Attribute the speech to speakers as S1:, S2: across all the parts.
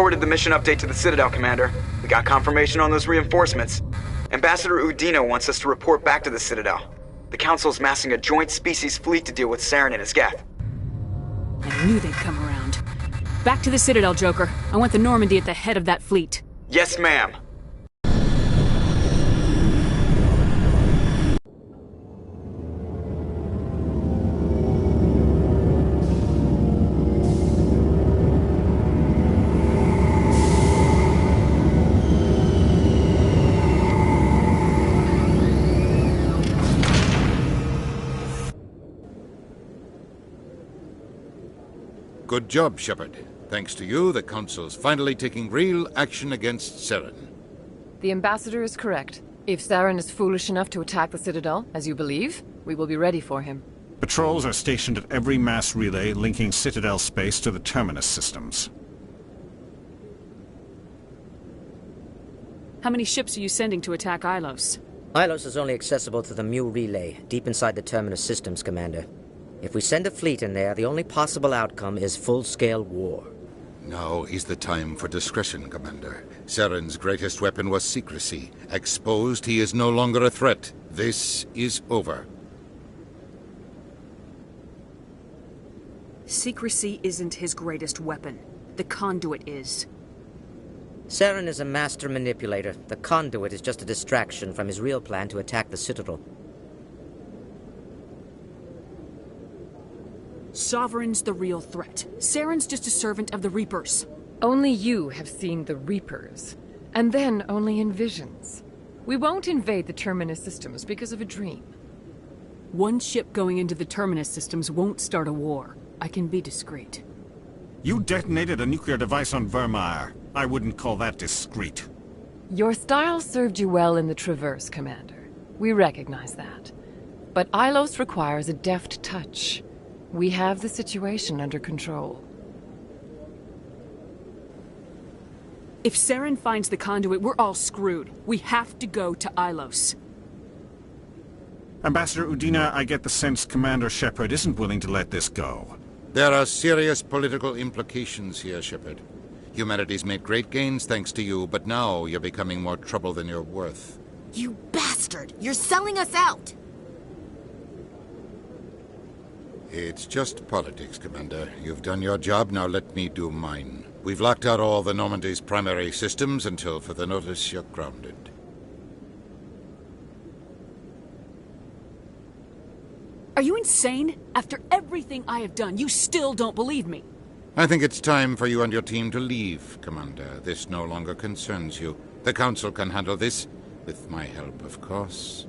S1: forwarded the mission update to the Citadel, Commander. We got confirmation on those reinforcements. Ambassador Udina wants us to report back to the Citadel. The Council's massing a joint species fleet to deal with Saren and his Geth.
S2: I knew they'd come around. Back to the Citadel, Joker. I want the Normandy at the head of that fleet.
S1: Yes, ma'am.
S3: Good job, Shepard. Thanks to you, the Council's finally taking real action against Saren.
S4: The Ambassador is correct. If Saren is foolish enough to attack the Citadel, as you believe, we will be ready for him.
S5: Patrols are stationed at every mass relay linking Citadel space to the Terminus systems.
S2: How many ships are you sending to attack Ilos?
S6: Ilos is only accessible to the Mu relay, deep inside the Terminus systems, Commander. If we send a fleet in there, the only possible outcome is full-scale war.
S3: Now is the time for discretion, Commander. Saren's greatest weapon was secrecy. Exposed, he is no longer a threat. This is over.
S2: Secrecy isn't his greatest weapon. The conduit is.
S6: Saren is a master manipulator. The conduit is just a distraction from his real plan to attack the Citadel.
S2: Sovereign's the real threat. Saren's just a servant of the Reapers.
S4: Only you have seen the Reapers, and then only in visions. We won't invade the Terminus systems because of a dream.
S2: One ship going into the Terminus systems won't start a war. I can be discreet.
S5: You detonated a nuclear device on Vermeer. I wouldn't call that discreet.
S4: Your style served you well in the Traverse, Commander. We recognize that. But Ilos requires a deft touch. We have the situation under control.
S2: If Saren finds the conduit, we're all screwed. We have to go to Ilos.
S5: Ambassador Udina, I get the sense Commander Shepard isn't willing to let this go.
S3: There are serious political implications here, Shepard. Humanity's made great gains thanks to you, but now you're becoming more trouble than you're worth.
S7: You bastard! You're selling us out!
S3: It's just politics, Commander. You've done your job, now let me do mine. We've locked out all the Normandy's primary systems until further notice you're grounded.
S2: Are you insane? After everything I have done, you still don't believe me.
S3: I think it's time for you and your team to leave, Commander. This no longer concerns you. The Council can handle this, with my help, of course.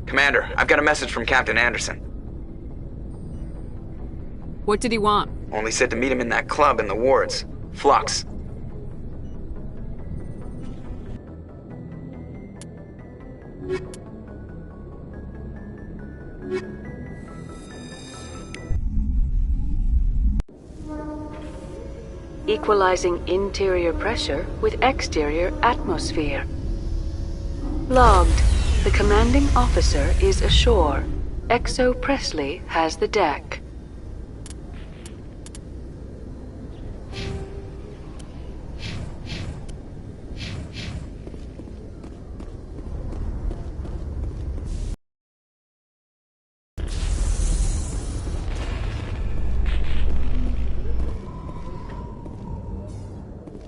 S1: Commander, I've got a message from Captain Anderson.
S2: What did he want?
S1: Only said to meet him in that club in the wards. Flux.
S8: Equalizing interior pressure with exterior atmosphere. Logged. The commanding officer is ashore. Exo Presley has the deck.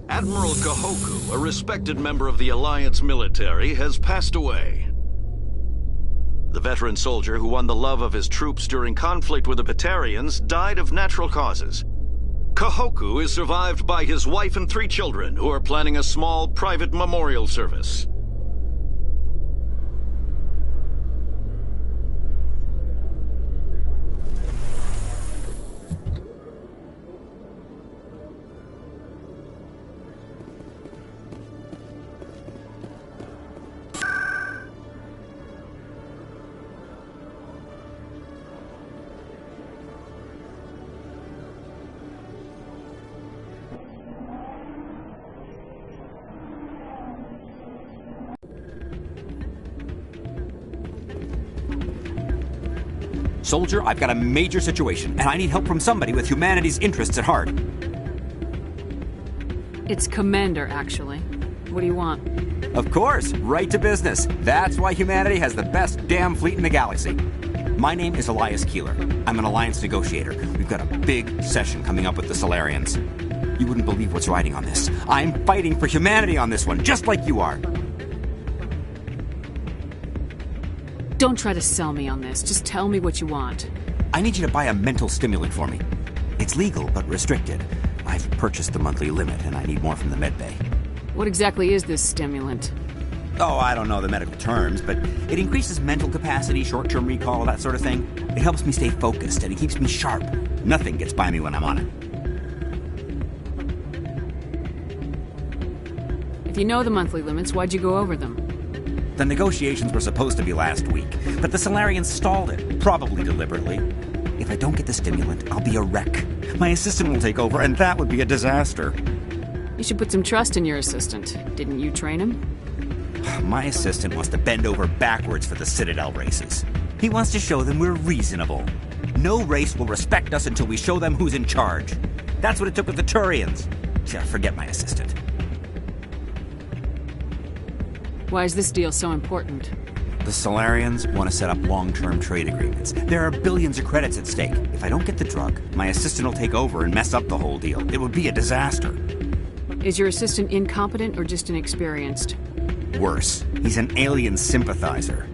S9: Admiral Kahoku, a respected member of the Alliance military, has passed away. The veteran soldier who won the love of his troops during conflict with the Batarians died of natural causes. Kahoku is survived by his wife and 3 children who are planning a small private memorial service.
S10: Soldier, I've got a major situation, and I need help from somebody with humanity's interests at heart.
S2: It's Commander, actually. What do you want?
S10: Of course, right to business. That's why humanity has the best damn fleet in the galaxy. My name is Elias Keeler. I'm an Alliance negotiator. We've got a big session coming up with the Solarians. You wouldn't believe what's riding on this. I'm fighting for humanity on this one, just like you are.
S2: Don't try to sell me on this. Just tell me what you want.
S10: I need you to buy a mental stimulant for me. It's legal, but restricted. I've purchased the monthly limit, and I need more from the medbay.
S2: What exactly is this stimulant?
S10: Oh, I don't know the medical terms, but it increases mental capacity, short-term recall, that sort of thing. It helps me stay focused, and it keeps me sharp. Nothing gets by me when I'm on it.
S2: If you know the monthly limits, why'd you go over them?
S10: The negotiations were supposed to be last week, but the Solarians stalled it, probably deliberately. If I don't get the stimulant, I'll be a wreck. My assistant will take over, and that would be a disaster.
S2: You should put some trust in your assistant. Didn't you train him?
S10: My assistant wants to bend over backwards for the Citadel races. He wants to show them we're reasonable. No race will respect us until we show them who's in charge. That's what it took with the Turians. Yeah, forget my assistant.
S2: Why is this deal so important?
S10: The Solarians want to set up long-term trade agreements. There are billions of credits at stake. If I don't get the drug, my assistant will take over and mess up the whole deal. It would be a disaster.
S2: Is your assistant incompetent or just inexperienced?
S10: Worse, he's an alien sympathizer.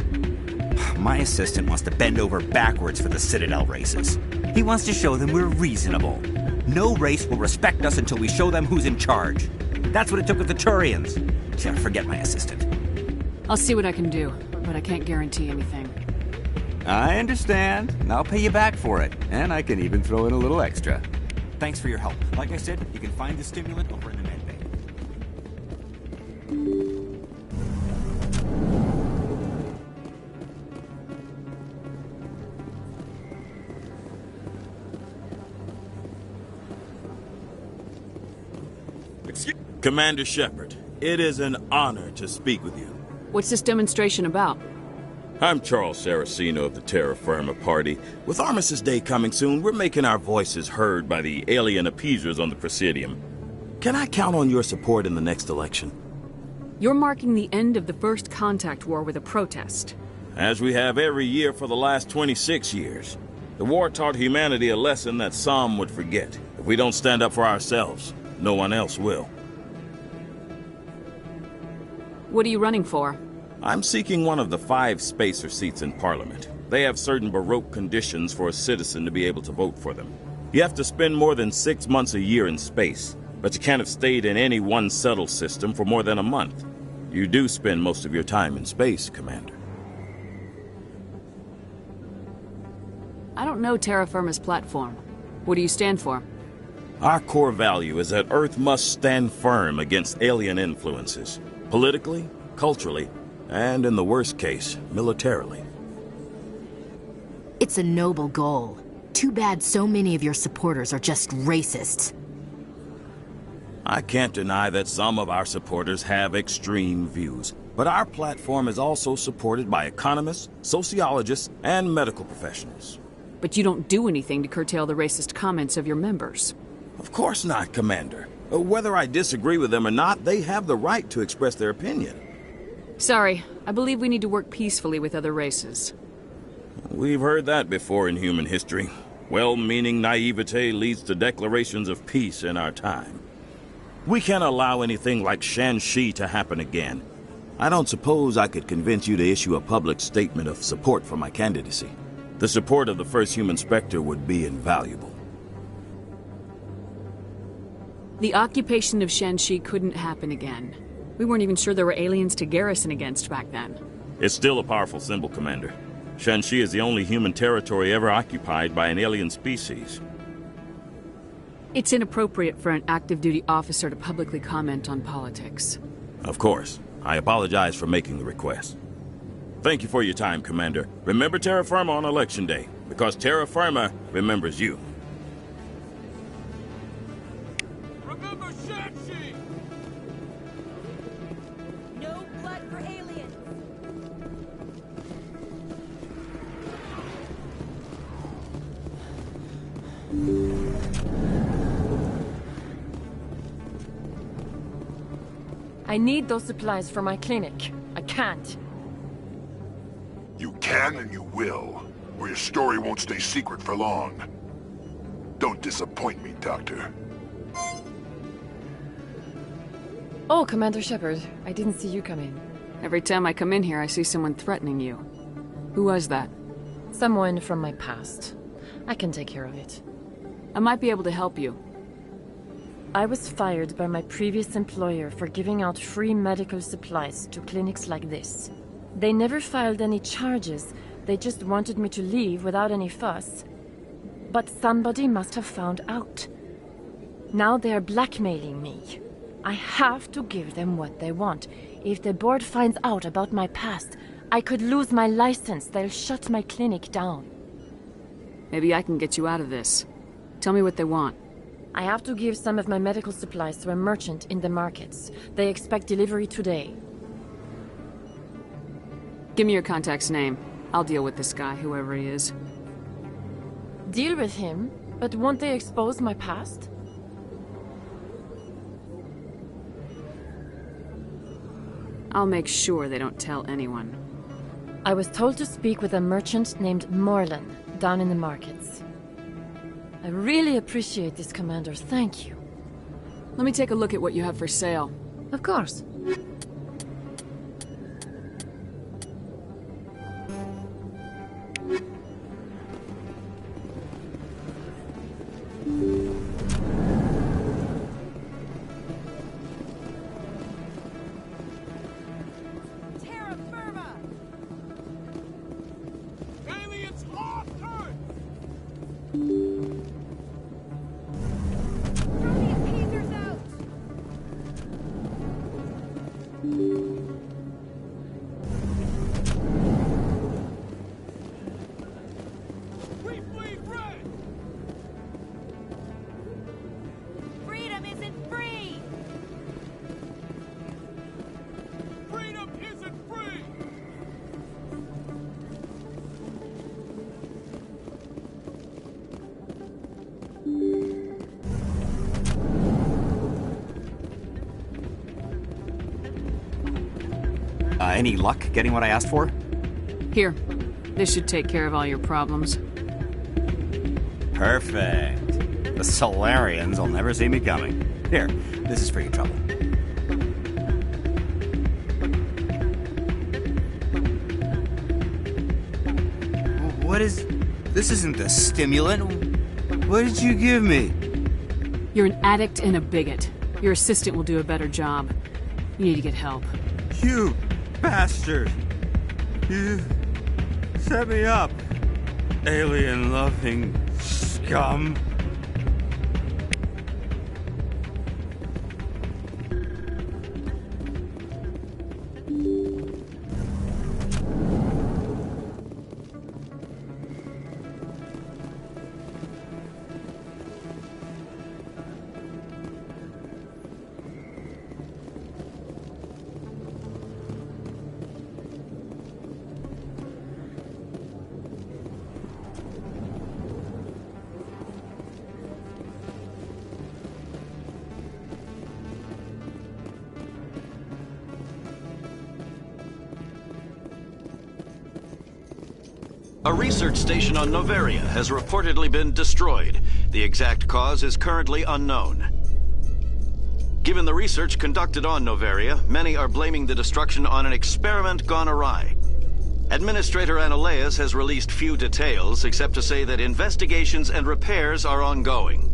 S10: My assistant wants to bend over backwards for the Citadel races. He wants to show them we're reasonable. No race will respect us until we show them who's in charge. That's what it took with the Turians. Yeah, forget my assistant.
S2: I'll see what I can do, but I can't guarantee anything.
S10: I understand. I'll pay you back for it. And I can even throw in a little extra. Thanks for your help. Like I said, you can find the stimulant over in the med bay.
S11: Commander Shepard, it is an honor to speak with you.
S2: What's this demonstration about?
S11: I'm Charles Saraceno of the Terra Firma Party. With Armistice Day coming soon, we're making our voices heard by the alien appeasers on the Presidium. Can I count on your support in the next election?
S2: You're marking the end of the First Contact War with a protest.
S11: As we have every year for the last 26 years. The war taught humanity a lesson that some would forget. If we don't stand up for ourselves, no one else will.
S2: What are you running for?
S11: I'm seeking one of the 5 spacer seats in Parliament. They have certain Baroque conditions for a citizen to be able to vote for them. You have to spend more than 6 months a year in space, but you can't have stayed in any one settled system for more than a month. You do spend most of your time in space, Commander.
S2: I don't know Terra Firma's platform. What do you stand for?
S11: Our core value is that Earth must stand firm against alien influences. Politically, culturally, and in the worst case, militarily.
S7: It's a noble goal. Too bad so many of your supporters are just racists.
S11: I can't deny that some of our supporters have extreme views, but our platform is also supported by economists, sociologists, and medical professionals.
S2: But you don't do anything to curtail the racist comments of your members.
S11: Of course not, Commander. Whether I disagree with them or not, they have the right to express their opinion.
S2: Sorry, I believe we need to work peacefully with other races.
S11: We've heard that before in human history. Well-meaning naivete leads to declarations of peace in our time. We can't allow anything like Shanxi to happen again. I don't suppose I could convince you to issue a public statement of support for my candidacy. The support of the first human Spectre would be invaluable.
S2: The occupation of Shanxi couldn't happen again. We weren't even sure there were aliens to garrison against back then.
S11: It's still a powerful symbol, Commander. Shanxi is the only human territory ever occupied by an alien species.
S2: It's inappropriate for an active duty officer to publicly comment on politics.
S11: Of course. I apologize for making the request. Thank you for your time, Commander. Remember Terra Firma on Election Day, because Terra Firma remembers you.
S12: Remember Shanxi!
S7: No blood for aliens!
S4: I need those supplies for my clinic. I can't.
S13: You can and you will, or your story won't stay secret for long. Don't disappoint me, Doctor.
S4: Oh, Commander Shepard, I didn't see you come in.
S2: Every time I come in here, I see someone threatening you. Who was that?
S4: Someone from my past. I can take care of it.
S2: I might be able to help you.
S4: I was fired by my previous employer for giving out free medical supplies to clinics like this. They never filed any charges, they just wanted me to leave without any fuss. But somebody must have found out. Now they are blackmailing me. I have to give them what they want. If the board finds out about my past, I could lose my license. They'll shut my clinic down.
S2: Maybe I can get you out of this. Tell me what they want.
S4: I have to give some of my medical supplies to a merchant in the markets. They expect delivery today.
S2: Give me your contact's name. I'll deal with this guy, whoever he is.
S4: Deal with him? But won't they expose my past?
S2: I'll make sure they don't tell anyone.
S4: I was told to speak with a merchant named Morlan, down in the markets. I really appreciate this, Commander. Thank you.
S2: Let me take a look at what you have for sale.
S4: Of course.
S12: Aliens off Earth! We bleed red!
S14: Freedom isn't free!
S12: Freedom isn't free!
S10: Any luck getting what I asked for?
S2: Here. This should take care of all your problems.
S10: Perfect. The Solarians will never see me coming. Here, this is for your trouble. What is... This isn't the stimulant. What did you give me?
S2: You're an addict and a bigot. Your assistant will do a better job. You need to get help.
S10: You bastard! You set me up, alien-loving scum.
S9: A research station on Noveria has reportedly been destroyed. The exact cause is currently unknown. Given the research conducted on Noveria, many are blaming the destruction on an experiment gone awry. Administrator Analeas has released few details, except to say that investigations and repairs are ongoing.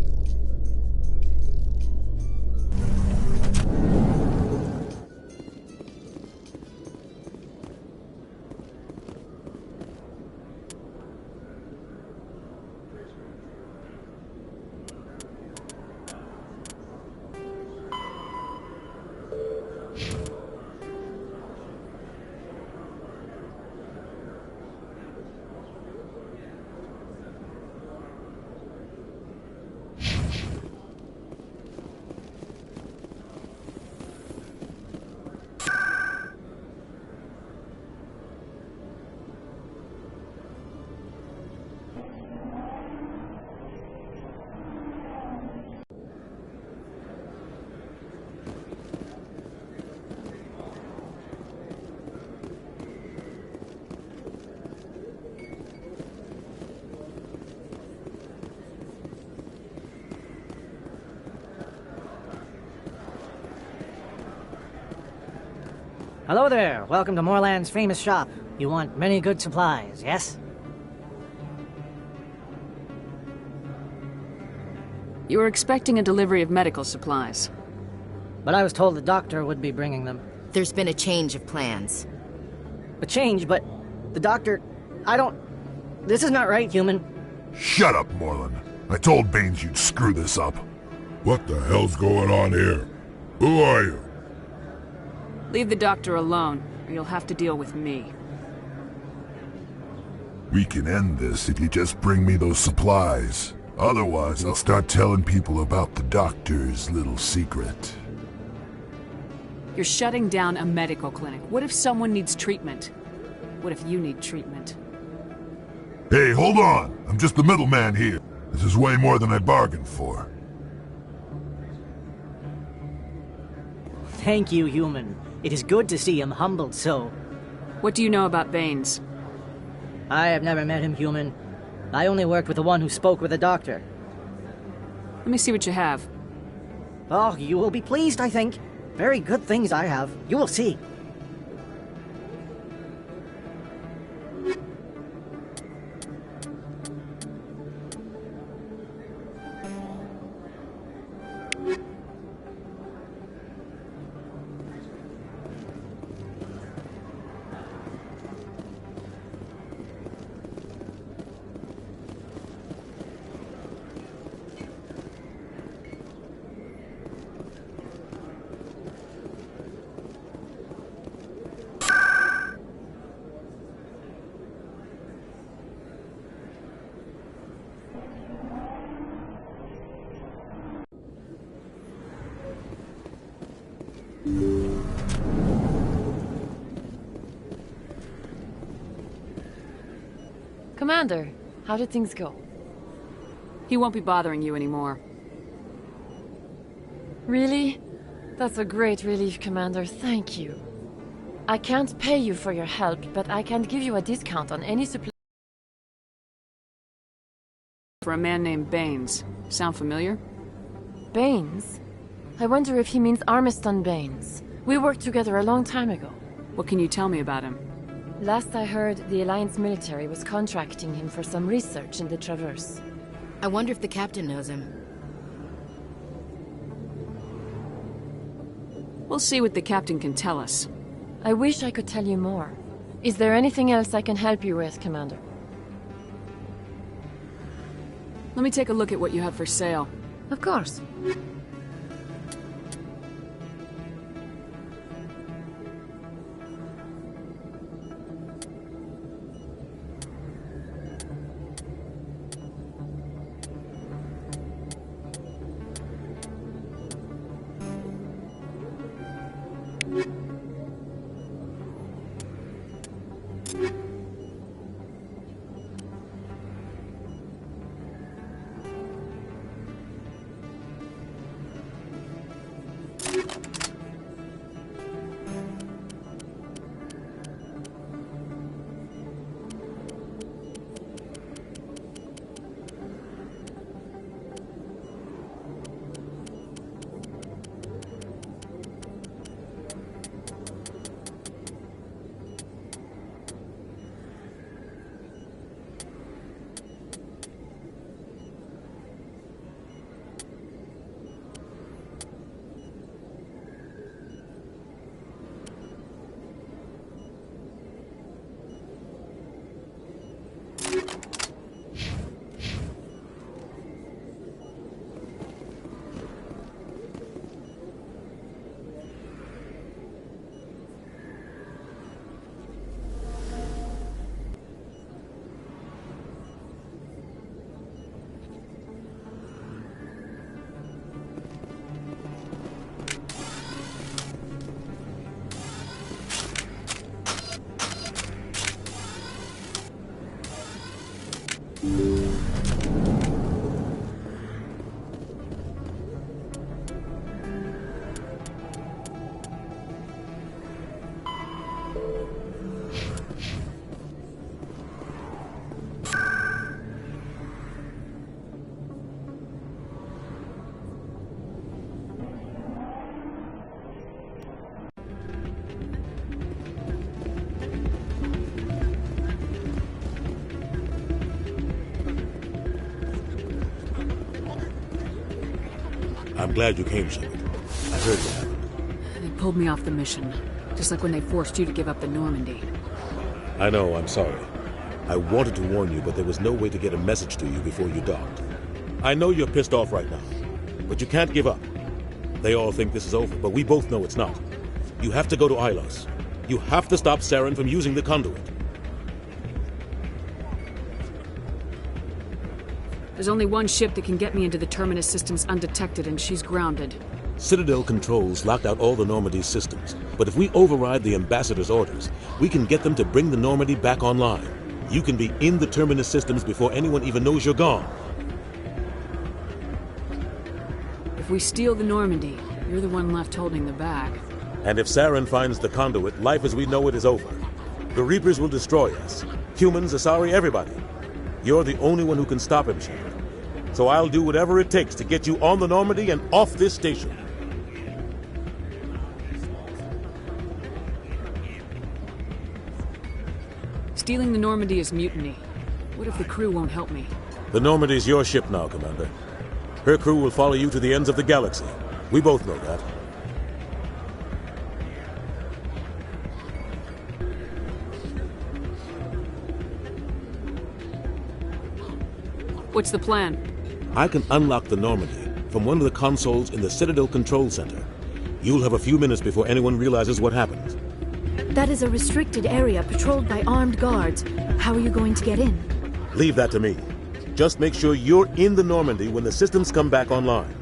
S15: Hello there. Welcome to Moorland's famous shop. You want many good supplies, yes?
S2: You were expecting a delivery of medical supplies.
S15: But I was told the doctor would be bringing them.
S7: There's been a change of plans.
S15: A change, but the doctor... I don't... This is not right, human.
S13: Shut up, Moreland. I told Baines you'd screw this up.
S16: What the hell's going on here? Who are you?
S2: Leave the doctor alone, or you'll have to deal with me.
S13: We can end this if you just bring me those supplies. Otherwise, I'll start telling people about the doctor's little secret.
S2: You're shutting down a medical clinic. What if someone needs treatment? What if you need treatment?
S13: Hey, hold on! I'm just the middleman here. This is way more than I bargained for.
S15: Thank you, human. It is good to see him humbled so.
S2: What do you know about Baines?
S15: I have never met him, human. I only worked with the one who spoke with the doctor.
S2: Let me see what you have.
S15: Oh, you will be pleased, I think. Very good things I have. You will see.
S4: Commander, how did things go?
S2: He won't be bothering you anymore.
S4: Really? That's a great relief, Commander. Thank you. I can't pay you for your help, but I can give you a discount on any supply.
S2: For a man named Baines. Sound familiar?
S4: Baines? I wonder if he means Armiston Baines. We worked together a long time ago.
S2: What can you tell me about him?
S4: Last I heard, the Alliance military was contracting him for some research in the Traverse.
S7: I wonder if the captain knows him.
S2: We'll see what the captain can tell us.
S4: I wish I could tell you more. Is there anything else I can help you with, Commander?
S2: Let me take a look at what you have for sale.
S4: Of course.
S17: I'm glad you came, Shepard. I heard what happened.
S2: They pulled me off the mission, just like when they forced you to give up the Normandy.
S17: I know, I'm sorry. I wanted to warn you, but there was no way to get a message to you before you docked. I know you're pissed off right now, but you can't give up. They all think this is over, but we both know it's not. You have to go to Ilos. You have to stop Saren from using the conduit.
S2: There's only one ship that can get me into the Terminus systems undetected, and she's grounded.
S17: Citadel controls locked out all the Normandy's systems, but if we override the Ambassador's orders, we can get them to bring the Normandy back online. You can be in the Terminus systems before anyone even knows you're gone.
S2: If we steal the Normandy, you're the one left holding the bag.
S17: And if Saren finds the conduit, life as we know it is over. The Reapers will destroy us. Humans, Asari, everybody. You're the only one who can stop him, Shepard. So I'll do whatever it takes to get you on the Normandy and off this station.
S2: Stealing the Normandy is mutiny. What if the crew won't help me?
S17: The Normandy's your ship now, Commander. Her crew will follow you to the ends of the galaxy. We both know that.
S2: What's the plan?
S17: I can unlock the Normandy from one of the consoles in the Citadel Control Center. You'll have a few minutes before anyone realizes what happened.
S18: That is a restricted area patrolled by armed guards. How are you going to get in?
S17: Leave that to me. Just make sure you're in the Normandy when the systems come back online.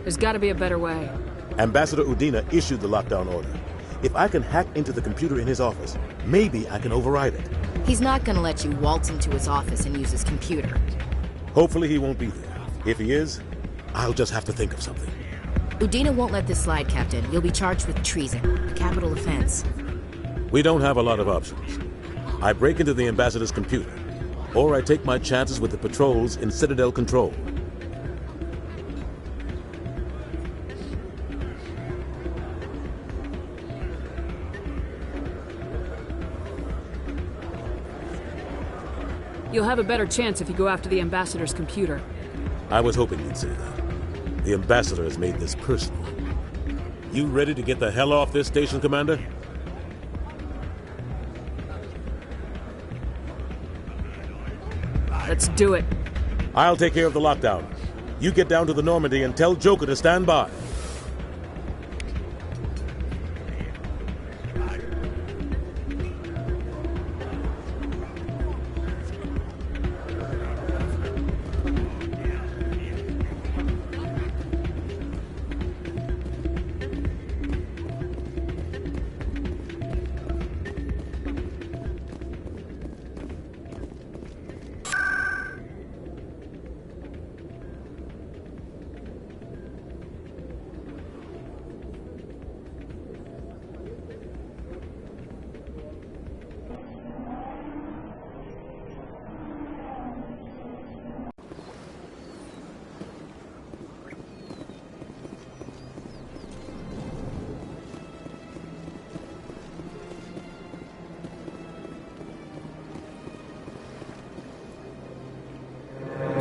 S2: There's got to be a better way.
S17: Ambassador Udina issued the lockdown order. If I can hack into the computer in his office, maybe I can override it.
S7: He's not gonna let you waltz into his office and use his computer.
S17: Hopefully he won't be there. If he is, I'll just have to think of something.
S7: Udina won't let this slide, Captain. You'll be charged with treason, a capital offense.
S17: We don't have a lot of options. I break into the Ambassador's computer, or I take my chances with the patrols in Citadel Control.
S2: You'll have a better chance if you go after the Ambassador's computer.
S17: I was hoping you'd say that. The Ambassador has made this personal. You ready to get the hell off this station, Commander?
S2: Let's do it.
S17: I'll take care of the lockdown. You get down to the Normandy and tell Joker to stand by.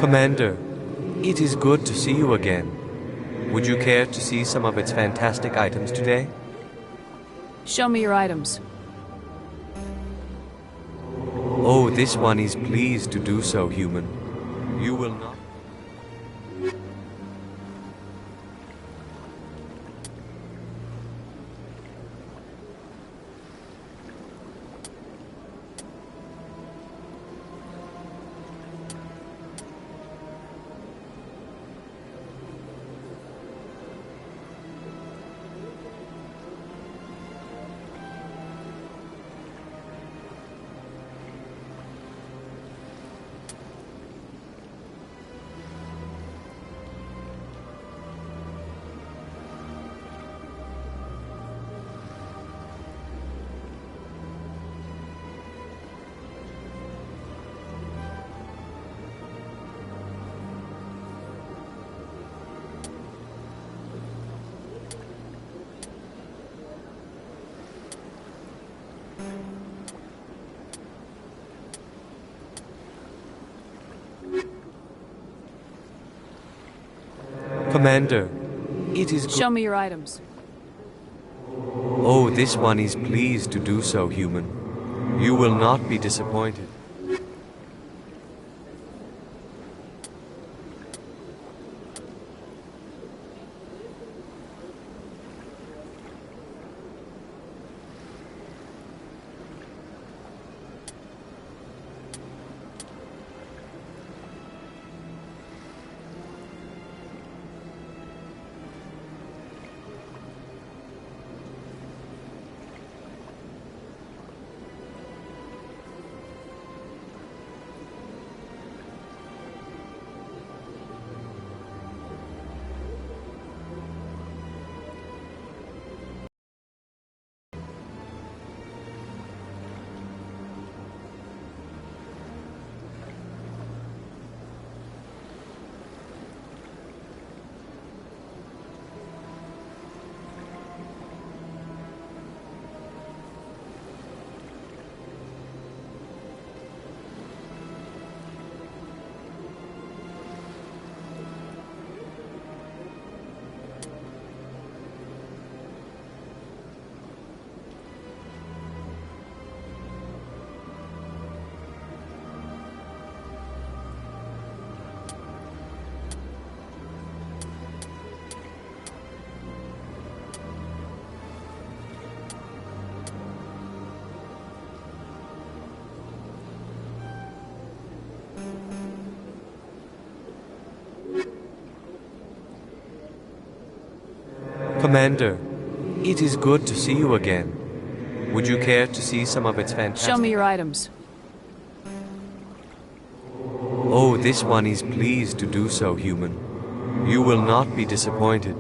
S19: Commander, it is good to see you again. Would you care to see some of its fantastic items today?
S2: Show me your items.
S19: Oh, this one is pleased to do so, human. You will not... Commander, it is
S2: Show me your items.
S19: Oh, this one is pleased to do so, human. You will not be disappointed. Commander, it is good to see you again. Would you care to see some of its fantastic...
S2: Show me your items.
S19: Oh, this one is pleased to do so, human. You will not be disappointed.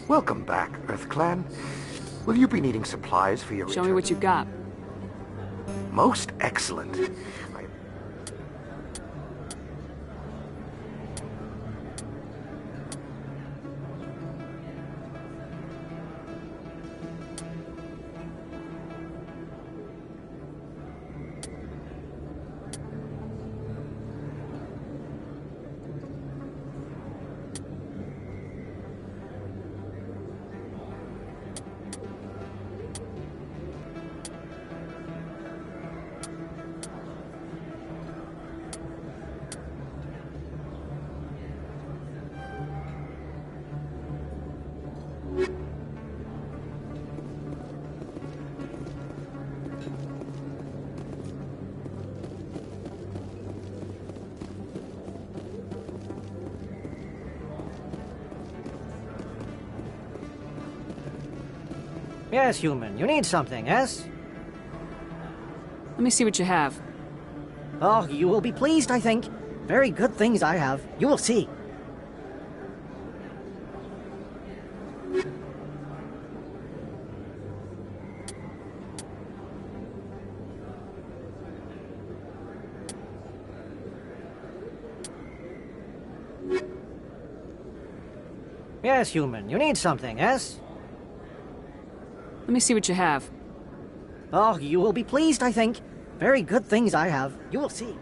S20: Welcome back, Earth Clan. Will you be needing supplies for your
S2: Show me what you got.
S20: Most excellent.
S15: Yes, human. You need something, yes?
S2: Let me see what you have.
S15: Oh, you will be pleased, I think. Very good things I have. You will see. Yes, human. You need something, yes?
S2: Let me see what you have.
S15: Oh, you will be pleased, I think. Very good things I have. You will see.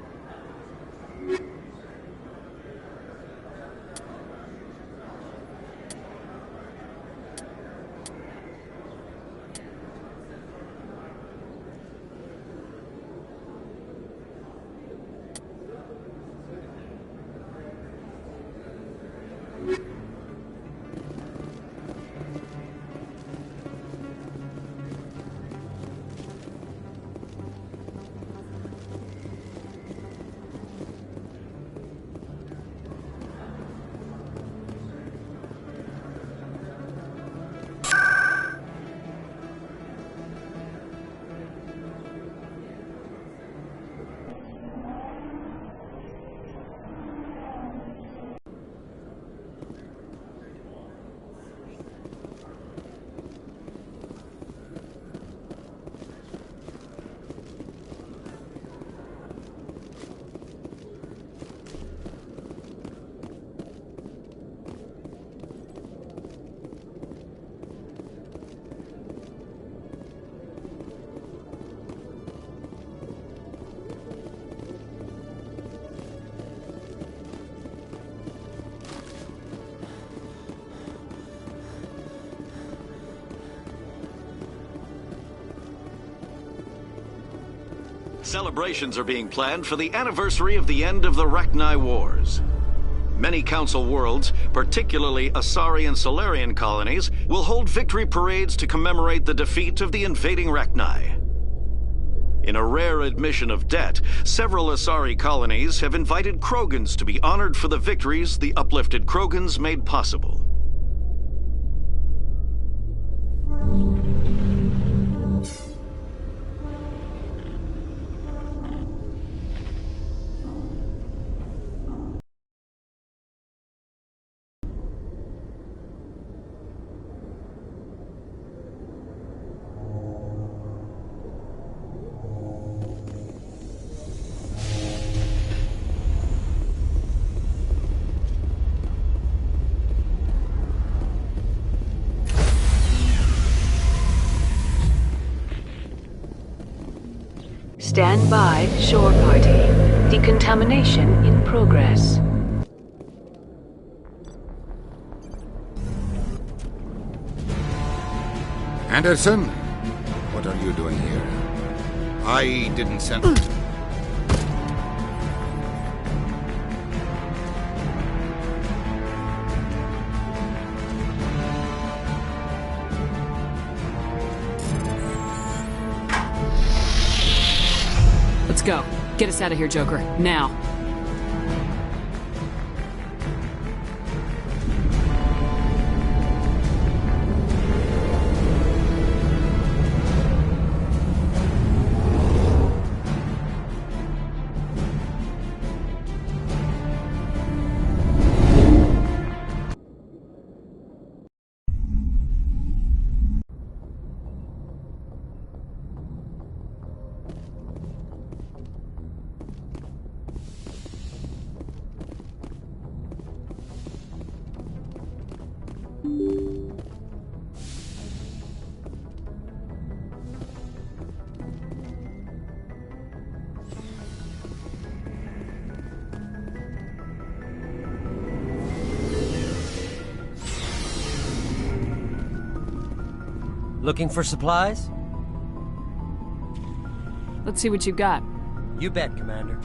S9: Celebrations are being planned for the anniversary of the end of the Rachni Wars. Many Council worlds, particularly Asari and Solarian colonies, will hold victory parades to commemorate the defeat of the invading Rachni. In a rare admission of debt, several Asari colonies have invited Krogans to be honored for the victories the uplifted Krogans made possible.
S8: Stand by, shore party. Decontamination in progress.
S3: Anderson? What are you doing here? I didn't send...
S2: Let's go. Get us out of here, Joker. Now.
S21: Looking for supplies?
S2: Let's see what you got.
S21: You bet, Commander.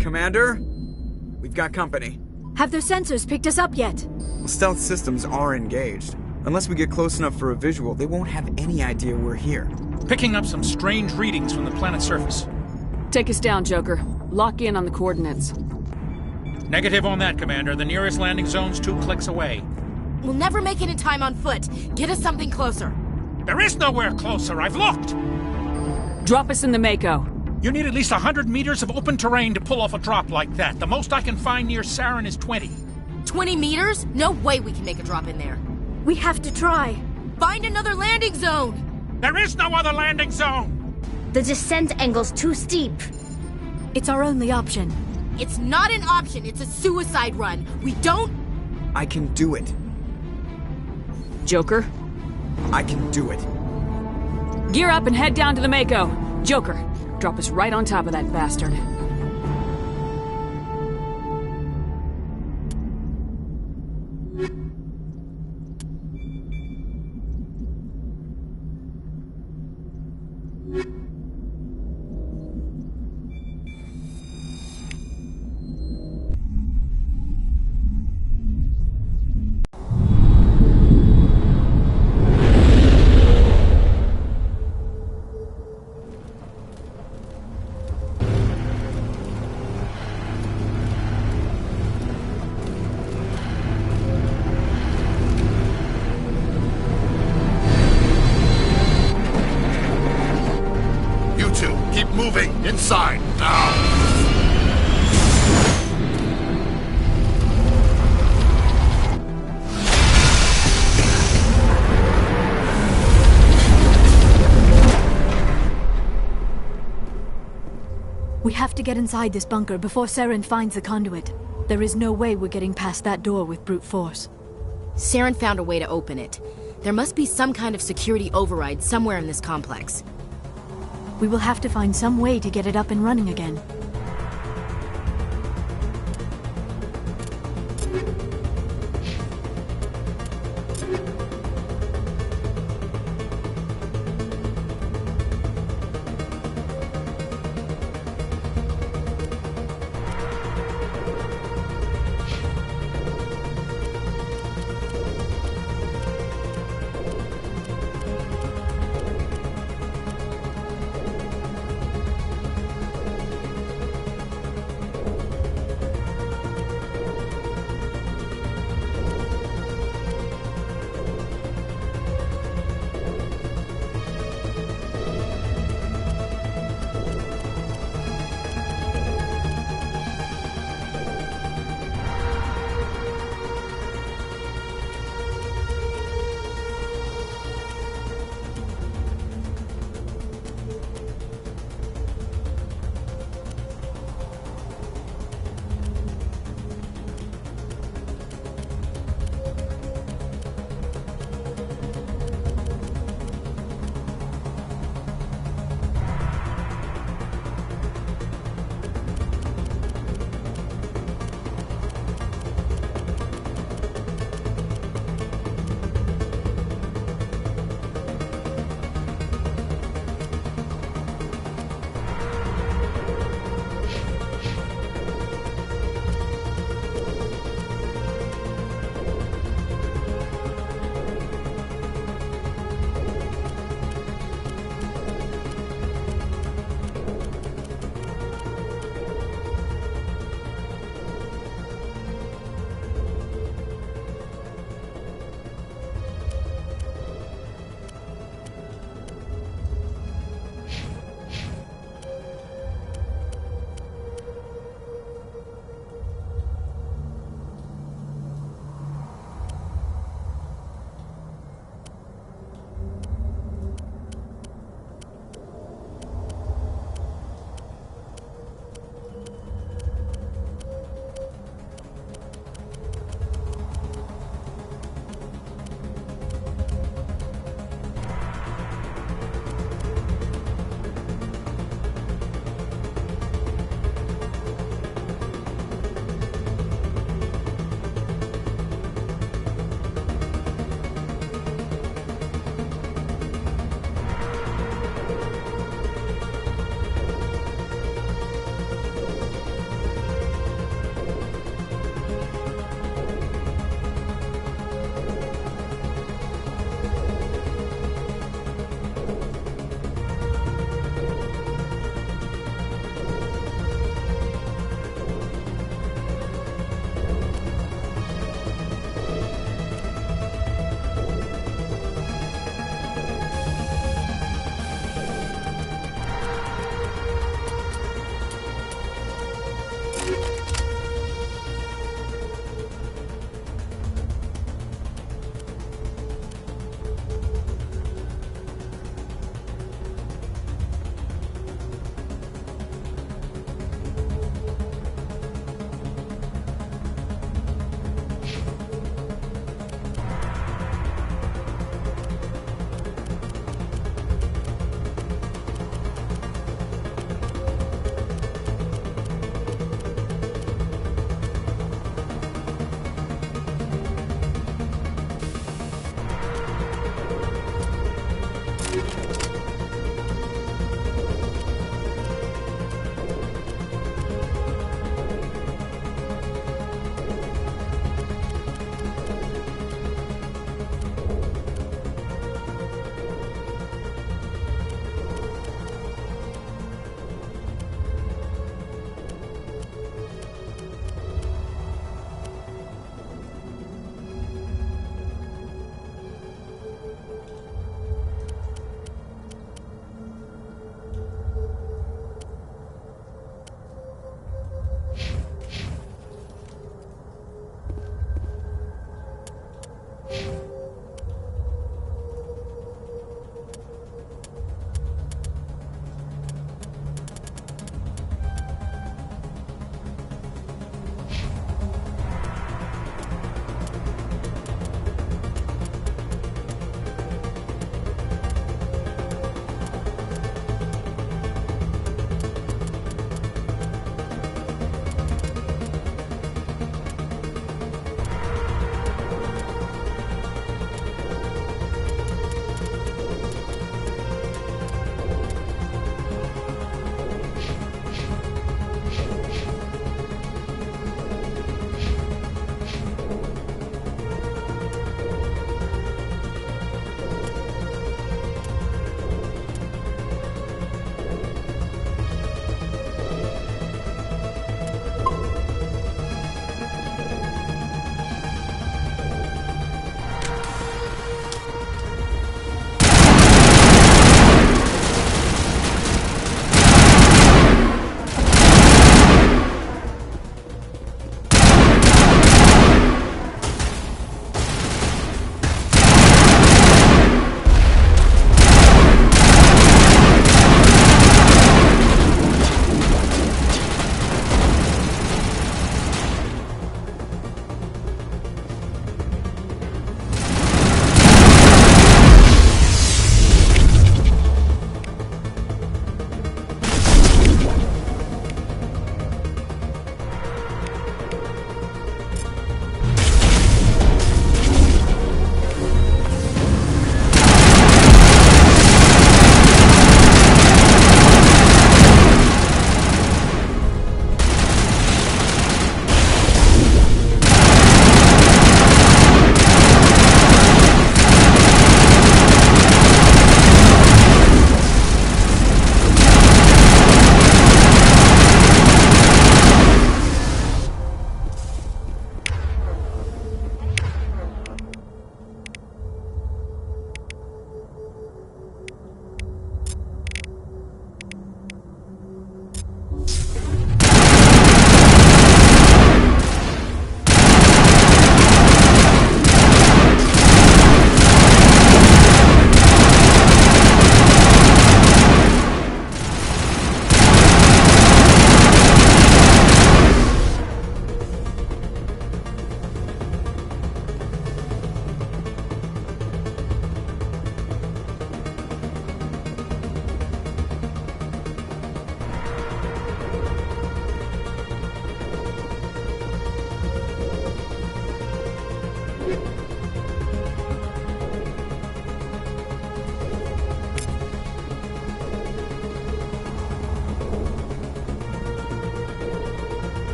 S1: Commander? We've got company.
S18: Have their sensors picked us up yet?
S1: Well, stealth systems are engaged. Unless we get close enough for a visual, they won't have any idea we're here.
S6: Picking up some strange readings from the planet's surface.
S2: Take us down, Joker. Lock in on the coordinates.
S6: Negative on that, Commander. The nearest landing zone's 2 clicks away.
S14: We'll never make it in time on foot. Get us something closer.
S6: There is nowhere closer. I've looked.
S2: Drop us in the Mako.
S6: You need at least 100 meters of open terrain to pull off a drop like that. The most I can find near Saren is 20.
S14: 20 meters? No way we can make a drop in there.
S18: We have to try.
S14: Find another landing zone!
S6: There is no other landing zone!
S22: The descent angle's too steep.
S18: It's our only option.
S14: It's not an option, it's a suicide run. We don't...
S1: I can do it.
S2: Joker?
S1: I can do it.
S2: Gear up and head down to the Mako. Joker, drop us right on top of that bastard.
S13: Moving inside now.
S18: We have to get inside this bunker before Saren finds the conduit. There is no way we're getting past that door with brute force.
S14: Saren found a way to open it. There must be some kind of security override somewhere in this complex.
S18: We will have to find some way to get it up and running again.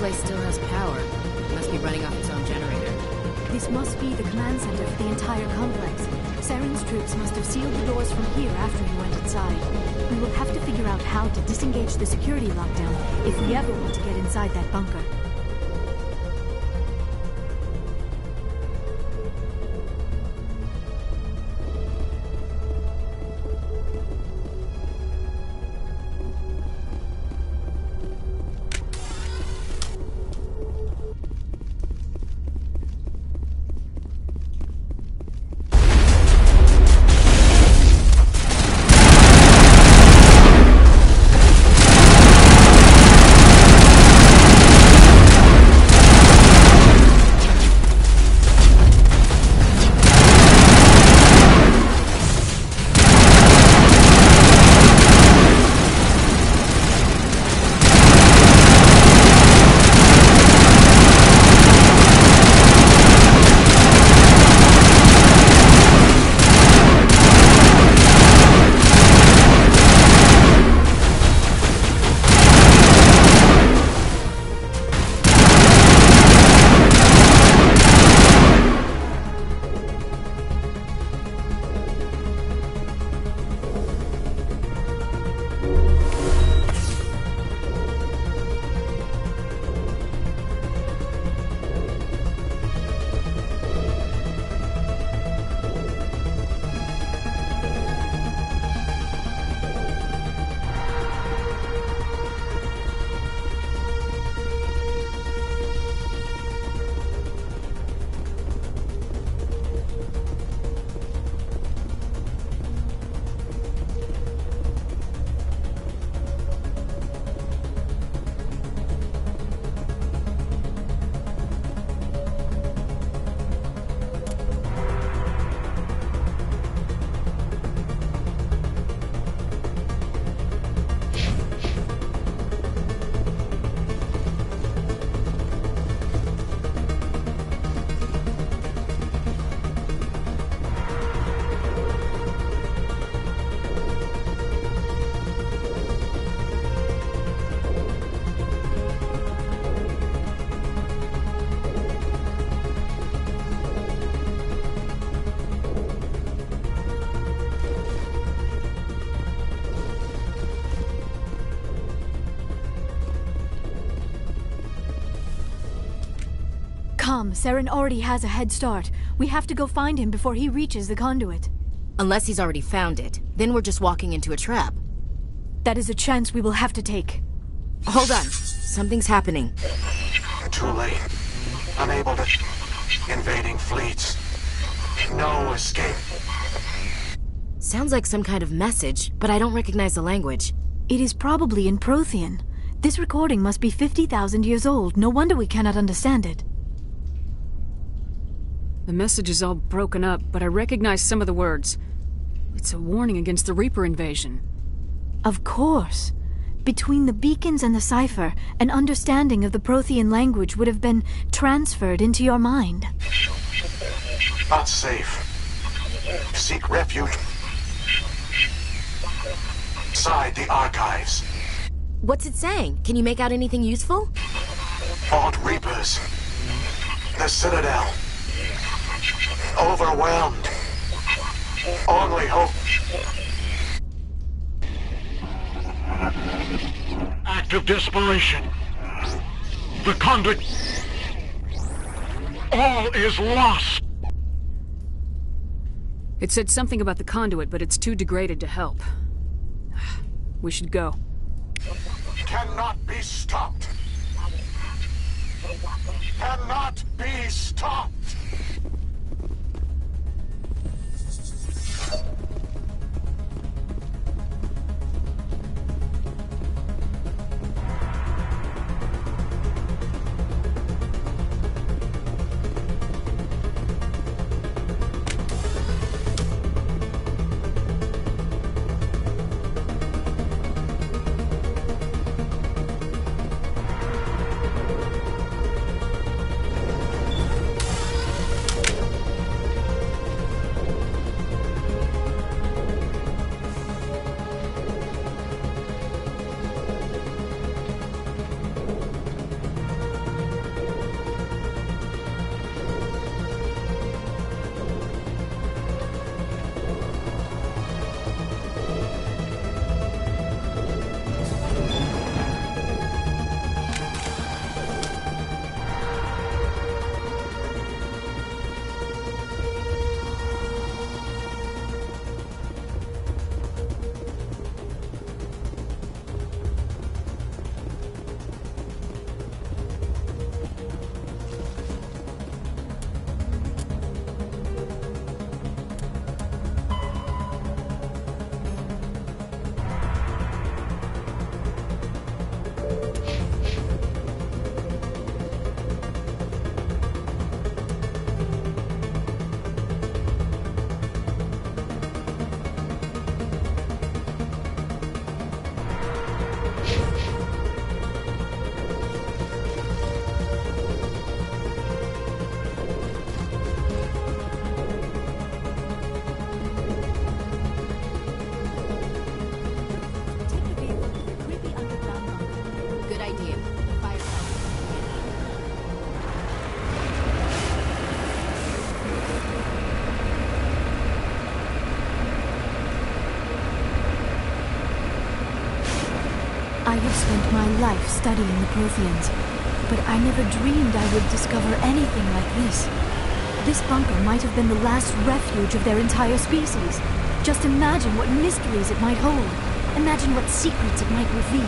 S14: place still has power. It must be running off its own generator.
S18: This must be the command center for the entire complex. Saren's troops must have sealed the doors from here after he went inside. We will have to figure out how to disengage the security lockdown if we ever want to get inside that bunker. Come, Saren already has a head start. We have to go find him before he reaches the conduit.
S14: Unless he's already found it. Then we're just walking into a trap.
S18: That is a chance we will have to take.
S14: Hold on. Something's happening.
S20: Too late. Unable to... Invading fleets. No escape.
S14: Sounds like some kind of message, but I don't recognize the language.
S18: It is probably in Prothean. This recording must be 50,000 years old. No wonder we cannot understand it.
S2: The message is all broken up, but I recognize some of the words. It's a warning against the Reaper invasion.
S18: Of course. Between the beacons and the cipher, an understanding of the Prothean language would have been transferred into your mind.
S20: Not safe. Seek refuge inside the archives.
S14: What's it saying? Can you make out anything useful?
S20: Fought Reapers. The Citadel. Overwhelmed. Only hope.
S12: Act of desperation. The conduit. All is lost.
S2: It said something about the conduit, but it's too degraded to help. We should go.
S20: Cannot be stopped. Cannot be stopped.
S18: I have spent my life studying the Protheans, but I never dreamed I would discover anything like this. This bunker might have been the last refuge of their entire species. Just imagine what mysteries it might hold. Imagine what secrets it might reveal.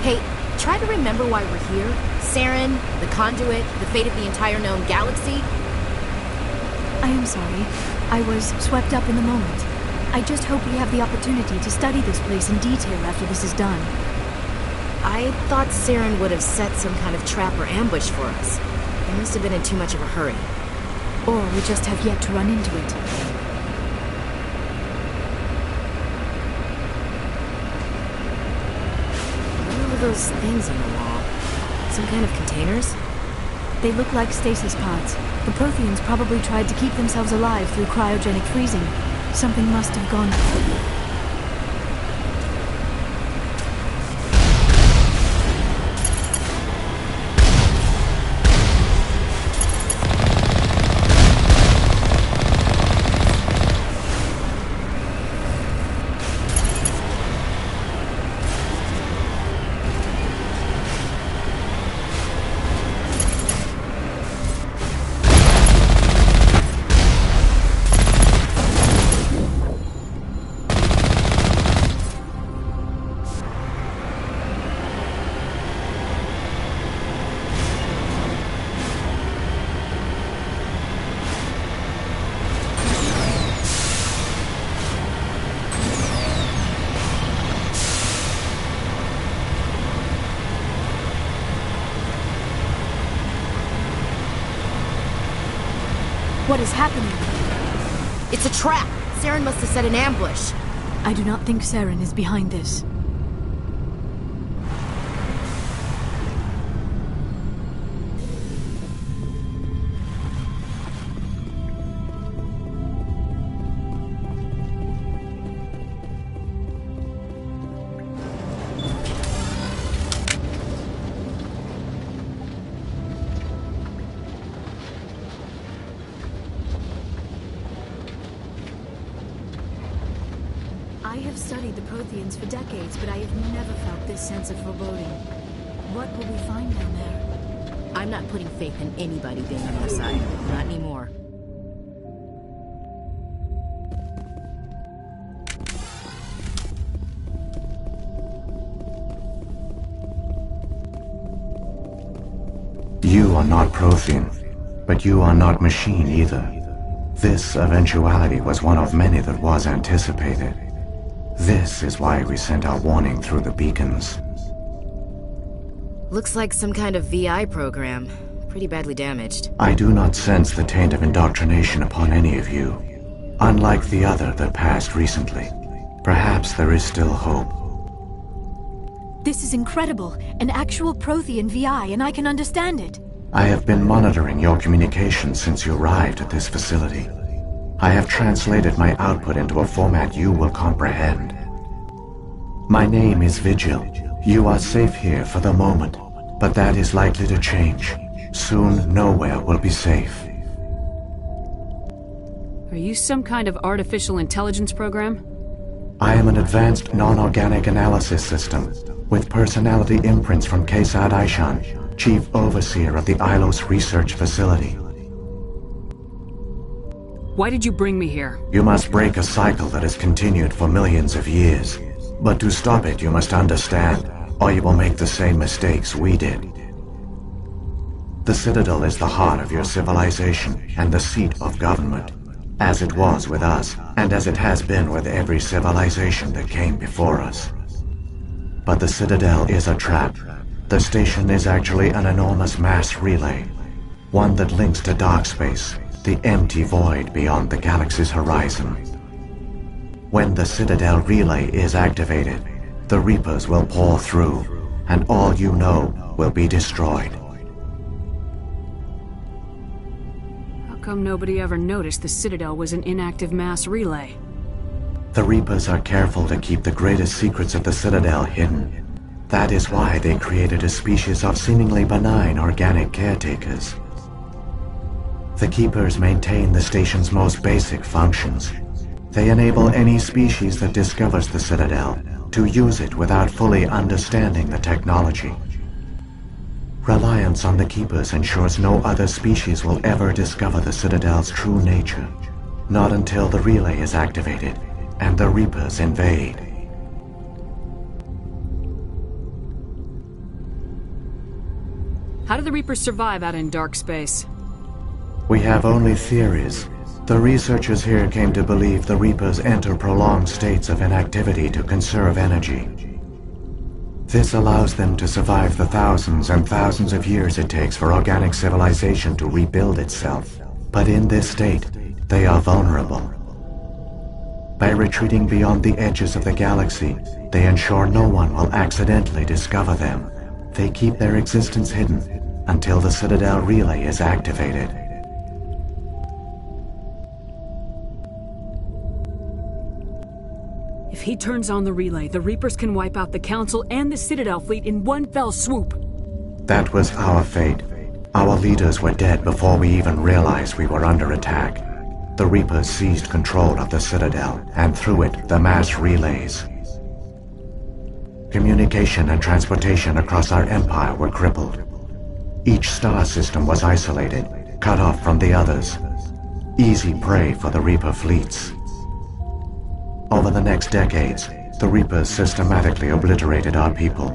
S14: Hey, try to remember why we're here. Saren, the Conduit, the fate of the entire known galaxy.
S18: I am sorry. I was swept up in the moment. I just hope we have the opportunity to study this place in detail after this is done.
S14: I thought Saren would have set some kind of trap or ambush for us. He must have been in too much of a hurry.
S18: Or we just have yet to run into it.
S14: What are those things on the wall? Some kind of containers?
S18: They look like stasis pods. The Protheans probably tried to keep themselves alive through cryogenic freezing. Something must have gone... What is happening?
S14: It's a trap! Saren must have set an ambush.
S18: I do not think Saren is behind this. I have studied the Protheans for decades, but I have never felt this sense of foreboding. What will we find down there?
S14: I'm not putting faith in anybody being on our side. Not anymore.
S20: You are not Prothean, but you are not machine either. This eventuality was one of many that was anticipated. This is why we sent our warning through the beacons.
S14: Looks like some kind of VI program. Pretty badly damaged.
S20: I do not sense the taint of indoctrination upon any of you. Unlike the other that passed recently. Perhaps there is still hope.
S18: This is incredible. An actual Prothean VI, and I can understand it.
S20: I have been monitoring your communications since you arrived at this facility. I have translated my output into a format you will comprehend. My name is Vigil. You are safe here for the moment, but that is likely to change. Soon, nowhere will be safe.
S2: Are you some kind of artificial intelligence program?
S20: I am an advanced non-organic analysis system, with personality imprints from Kesad Aishan, Chief Overseer of the Ilos Research Facility.
S2: Why did you bring me here?
S20: You must break a cycle that has continued for millions of years. But to stop it, you must understand, or you will make the same mistakes we did. The Citadel is the heart of your civilization and the seat of government, as it was with us, and as it has been with every civilization that came before us. But the Citadel is a trap. The station is actually an enormous mass relay, one that links to dark space, the empty void beyond the galaxy's horizon. When the Citadel relay is activated, the Reapers will pour through, and all you know will be destroyed.
S2: How come nobody ever noticed the Citadel was an inactive mass relay?
S20: The Reapers are careful to keep the greatest secrets of the Citadel hidden. That is why they created a species of seemingly benign organic caretakers. The Keepers maintain the station's most basic functions. They enable any species that discovers the Citadel, to use it without fully understanding the technology. Reliance on the Keepers ensures no other species will ever discover the Citadel's true nature. Not until the relay is activated and the Reapers invade.
S2: How do the Reapers survive out in dark space?
S20: We have only theories. The researchers here came to believe the Reapers enter prolonged states of inactivity to conserve energy. This allows them to survive the thousands and thousands of years it takes for organic civilization to rebuild itself. But in this state, they are vulnerable. By retreating beyond the edges of the galaxy, they ensure no one will accidentally discover them. They keep their existence hidden until the Citadel relay is activated.
S2: If he turns on the relay, the Reapers can wipe out the Council and the Citadel fleet in one fell swoop.
S20: That was our fate. Our leaders were dead before we even realized we were under attack. The Reapers seized control of the Citadel, and through it, the mass relays. Communication and transportation across our empire were crippled. Each star system was isolated, cut off from the others. Easy prey for the Reaper fleets. Over the next decades, the Reapers systematically obliterated our people.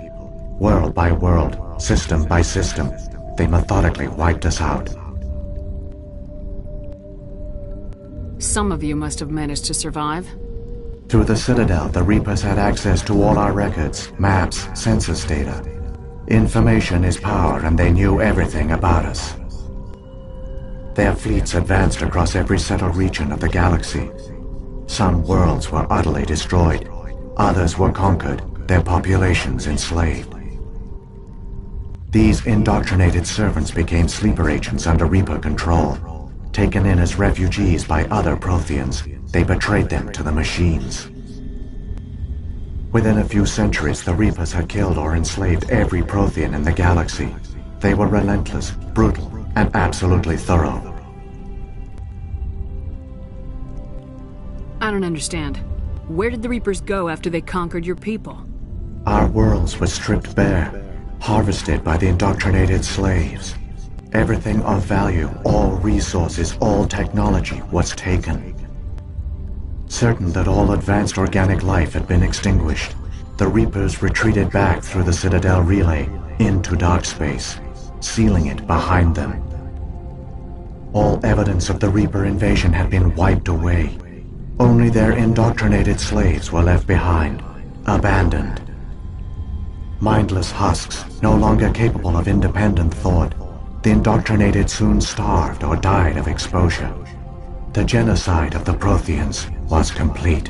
S20: World by world, system by system, they methodically wiped us out.
S2: Some of you must have managed to survive.
S20: Through the Citadel, the Reapers had access to all our records, maps, census data. Information is power, and they knew everything about us. Their fleets advanced across every settled region of the galaxy. Some worlds were utterly destroyed. Others were conquered, their populations enslaved. These indoctrinated servants became sleeper agents under Reaper control. Taken in as refugees by other Protheans, they betrayed them to the machines. Within a few centuries, the Reapers had killed or enslaved every Prothean in the galaxy. They were relentless, brutal, and absolutely thorough.
S2: I don't understand. Where did the Reapers go after they conquered your people?
S20: Our worlds were stripped bare, harvested by the indoctrinated slaves. Everything of value, all resources, all technology was taken. Certain that all advanced organic life had been extinguished, the Reapers retreated back through the Citadel relay into dark space, sealing it behind them. All evidence of the Reaper invasion had been wiped away. Only their indoctrinated slaves were left behind, abandoned. Mindless husks, no longer capable of independent thought, the indoctrinated soon starved or died of exposure. The genocide of the Protheans was complete.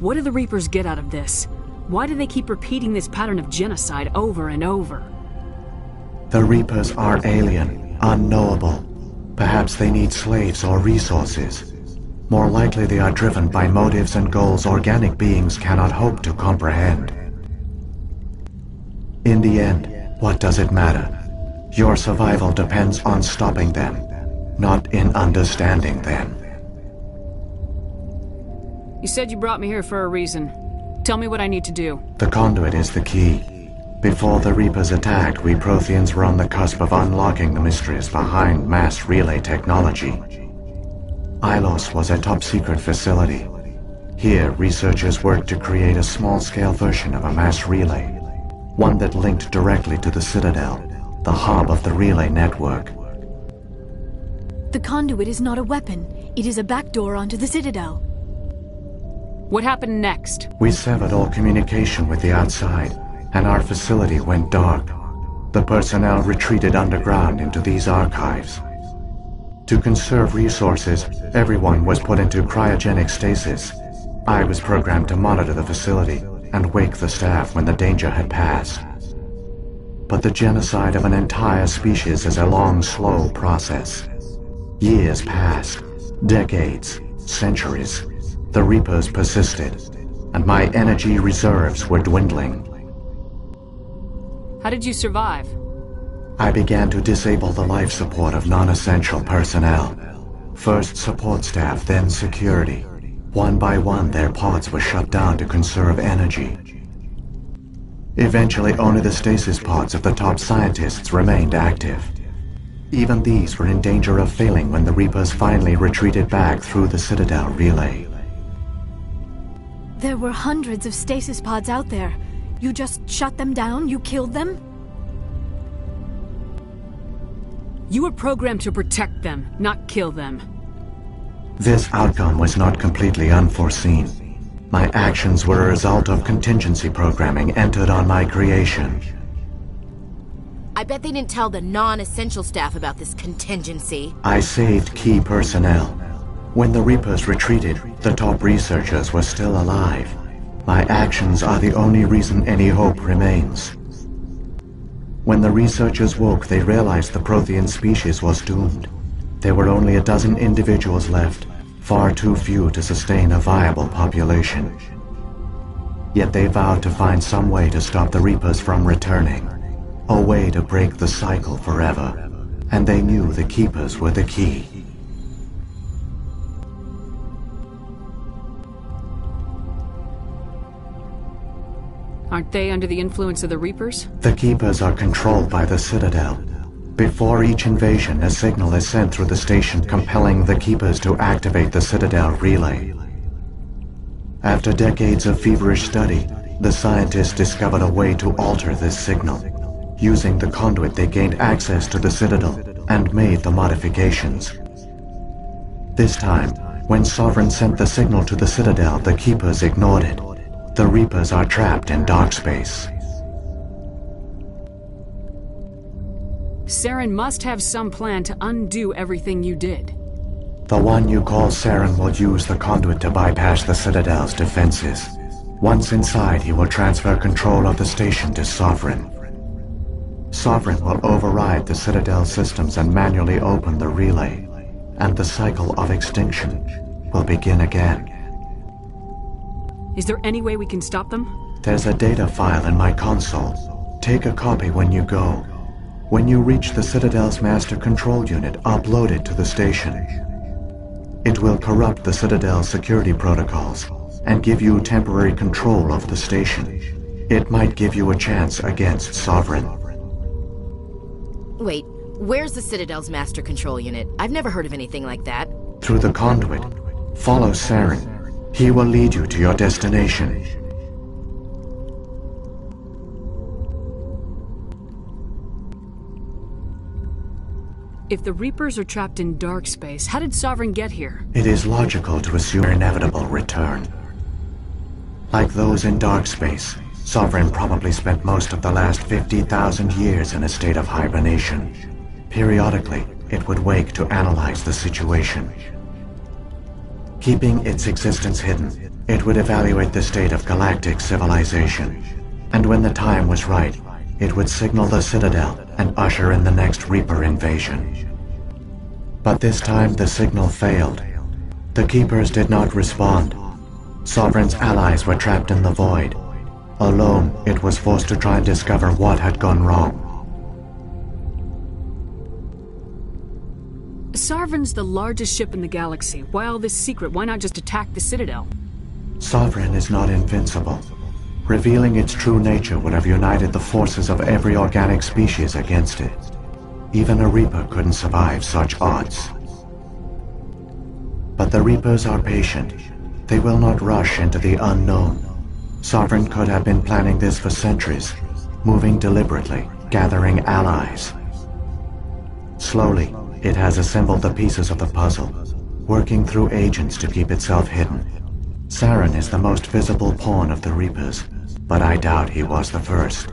S2: What do the Reapers get out of this? Why do they keep repeating this pattern of genocide over and over?
S20: The Reapers are alien, unknowable. Perhaps they need slaves or resources. More likely they are driven by motives and goals organic beings cannot hope to comprehend. In the end, what does it matter? Your survival depends on stopping them, not in understanding them.
S2: You said you brought me here for a reason. Tell me what I need to do.
S20: The conduit is the key. Before the Reapers attacked, we Protheans were on the cusp of unlocking the mysteries behind mass relay technology. Ilos was a top-secret facility. Here, researchers worked to create a small-scale version of a mass relay, one that linked directly to the Citadel, the hub of the relay network.
S18: The conduit is not a weapon. It is a backdoor onto the Citadel.
S2: What happened next?
S20: We severed all communication with the outside, and our facility went dark. The personnel retreated underground into these archives. To conserve resources, everyone was put into cryogenic stasis. I was programmed to monitor the facility and wake the staff when the danger had passed. But the genocide of an entire species is a long, slow process. Years passed, decades, centuries. The Reapers persisted, and my energy reserves were dwindling.
S2: How did you survive?
S20: I began to disable the life support of non-essential personnel. First support staff, then security. One by one, their pods were shut down to conserve energy. Eventually, only the stasis pods of the top scientists remained active. Even these were in danger of failing when the Reapers finally retreated back through the Citadel relay.
S18: There were hundreds of stasis pods out there. You just shut them down? You killed them?
S2: You were programmed to protect them, not kill them.
S20: This outcome was not completely unforeseen. My actions were a result of contingency programming entered on my creation.
S14: I bet they didn't tell the non-essential staff about this contingency.
S20: I saved key personnel. When the Reapers retreated, the top researchers were still alive. My actions are the only reason any hope remains. When the researchers woke, they realized the Prothean species was doomed. There were only a dozen individuals left, far too few to sustain a viable population. Yet they vowed to find some way to stop the Reapers from returning, a way to break the cycle forever, and they knew the Keepers were the key.
S2: Aren't they under the influence of the Reapers?
S20: The Keepers are controlled by the Citadel. Before each invasion, a signal is sent through the station compelling the Keepers to activate the Citadel relay. After decades of feverish study, the scientists discovered a way to alter this signal. Using the conduit, they gained access to the Citadel and made the modifications. This time, when Sovereign sent the signal to the Citadel, the Keepers ignored it. The Reapers are trapped in dark space.
S2: Saren must have some plan to undo everything you did.
S20: The one you call Saren will use the conduit to bypass the Citadel's defenses. Once inside, he will transfer control of the station to Sovereign. Sovereign will override the Citadel systems and manually open the relay, and the cycle of extinction will begin again.
S2: Is there any way we can stop them?
S20: There's a data file in my console. Take a copy when you go. When you reach the Citadel's master control unit, upload it to the station. It will corrupt the Citadel's security protocols and give you temporary control of the station. It might give you a chance against Sovereign.
S14: Wait, where's the Citadel's master control unit? I've never heard of anything like that.
S20: Through the conduit, follow Saren. He will lead you to your destination.
S2: If the Reapers are trapped in dark space, how did Sovereign get here?
S20: It is logical to assume their inevitable return. Like those in dark space, Sovereign probably spent most of the last 50,000 years in a state of hibernation. Periodically, it would wake to analyze the situation. Keeping its existence hidden, it would evaluate the state of galactic civilization. And when the time was right, it would signal the Citadel and usher in the next Reaper invasion. But this time the signal failed. The Keepers did not respond. Sovereign's allies were trapped in the void. Alone, it was forced to try and discover what had gone wrong.
S2: Sovereign's the largest ship in the galaxy. Why all this secret? Why not just attack the Citadel?
S20: Sovereign is not invincible. Revealing its true nature would have united the forces of every organic species against it. Even a Reaper couldn't survive such odds. But the Reapers are patient. They will not rush into the unknown. Sovereign could have been planning this for centuries, moving deliberately, gathering allies. Slowly, it has assembled the pieces of the puzzle, working through agents to keep itself hidden. Saren is the most visible pawn of the Reapers, but I doubt he was the first.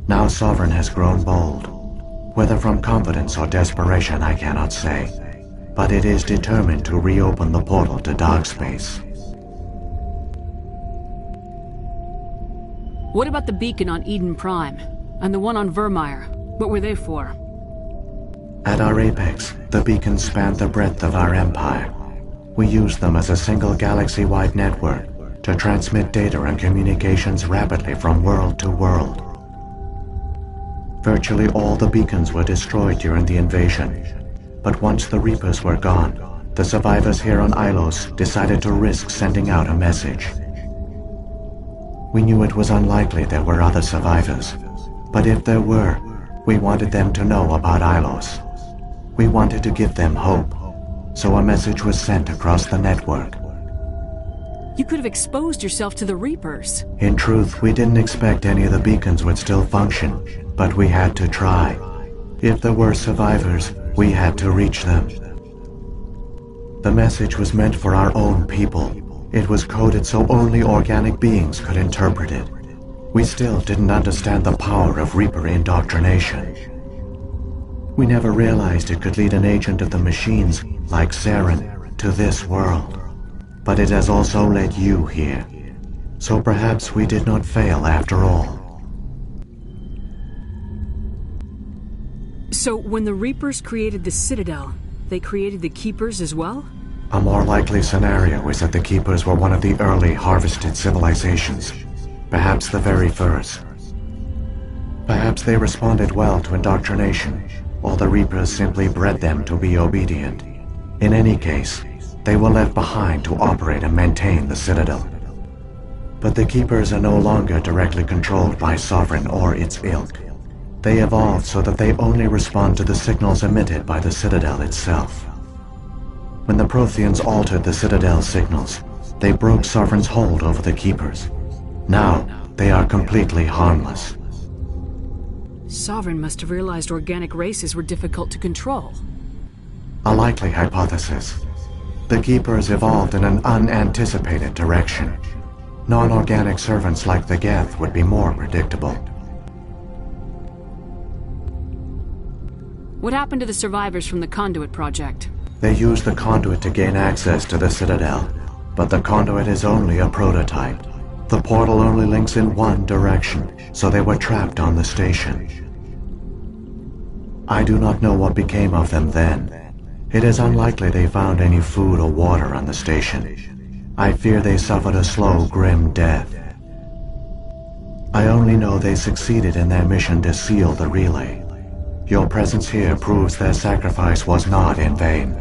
S20: Now Sovereign has grown bold. Whether from confidence or desperation, I cannot say. But it is determined to reopen the portal to dark space.
S2: What about the beacon on Eden Prime? And the one on Vermeer? What were they for?
S20: At our apex, the beacons spanned the breadth of our empire. We used them as a single galaxy-wide network to transmit data and communications rapidly from world to world. Virtually all the beacons were destroyed during the invasion. But once the Reapers were gone, the survivors here on Ilos decided to risk sending out a message. We knew it was unlikely there were other survivors, but if there were, we wanted them to know about Ilos. We wanted to give them hope, so a message was sent across the network.
S2: You could have exposed yourself to the Reapers.
S20: In truth, we didn't expect any of the beacons would still function, but we had to try. If there were survivors, we had to reach them. The message was meant for our own people. It was coded so only organic beings could interpret it. We still didn't understand the power of Reaper indoctrination. We never realized it could lead an agent of the machines, like Saren, to this world. But it has also led you here. So perhaps we did not fail after all.
S2: So when the Reapers created the Citadel, they created the Keepers as well?
S20: A more likely scenario is that the Keepers were one of the early harvested civilizations. Perhaps the very first. Perhaps they responded well to indoctrination, or the Reapers simply bred them to be obedient. In any case, they were left behind to operate and maintain the Citadel. But the Keepers are no longer directly controlled by Sovereign or its ilk. They evolved so that they only respond to the signals emitted by the Citadel itself. When the Protheans altered the Citadel's signals, they broke Sovereign's hold over the Keepers. Now, they are completely harmless.
S2: Sovereign must have realized organic races were difficult to control.
S20: A likely hypothesis. The Keepers evolved in an unanticipated direction. Non-organic servants like the Geth would be more predictable.
S2: What happened to the survivors from the Conduit project?
S20: They used the Conduit to gain access to the Citadel, but the Conduit is only a prototype. The portal only links in one direction, so they were trapped on the station. I do not know what became of them then. It is unlikely they found any food or water on the station. I fear they suffered a slow, grim death. I only know they succeeded in their mission to seal the relay. Your presence here proves their sacrifice was not in vain.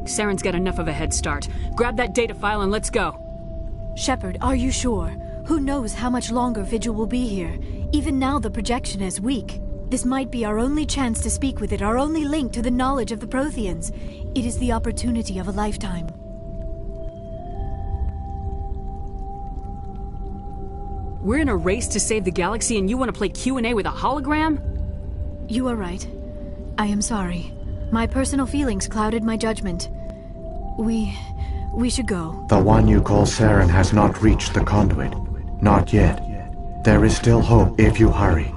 S2: Saren's got enough of a head start. Grab that data file and let's go.
S18: Shepard, are you sure? Who knows how much longer Vigil will be here? Even now the projection is weak. This might be our only chance to speak with it, our only link to the knowledge of the Protheans. It is the opportunity of a lifetime.
S2: We're in a race to save the galaxy and you want to play Q&A with a hologram?
S18: You are right. I am sorry. My personal feelings clouded my judgment. We should go.
S20: The one you call Saren has not reached the Conduit. Not yet. There is still hope if you hurry.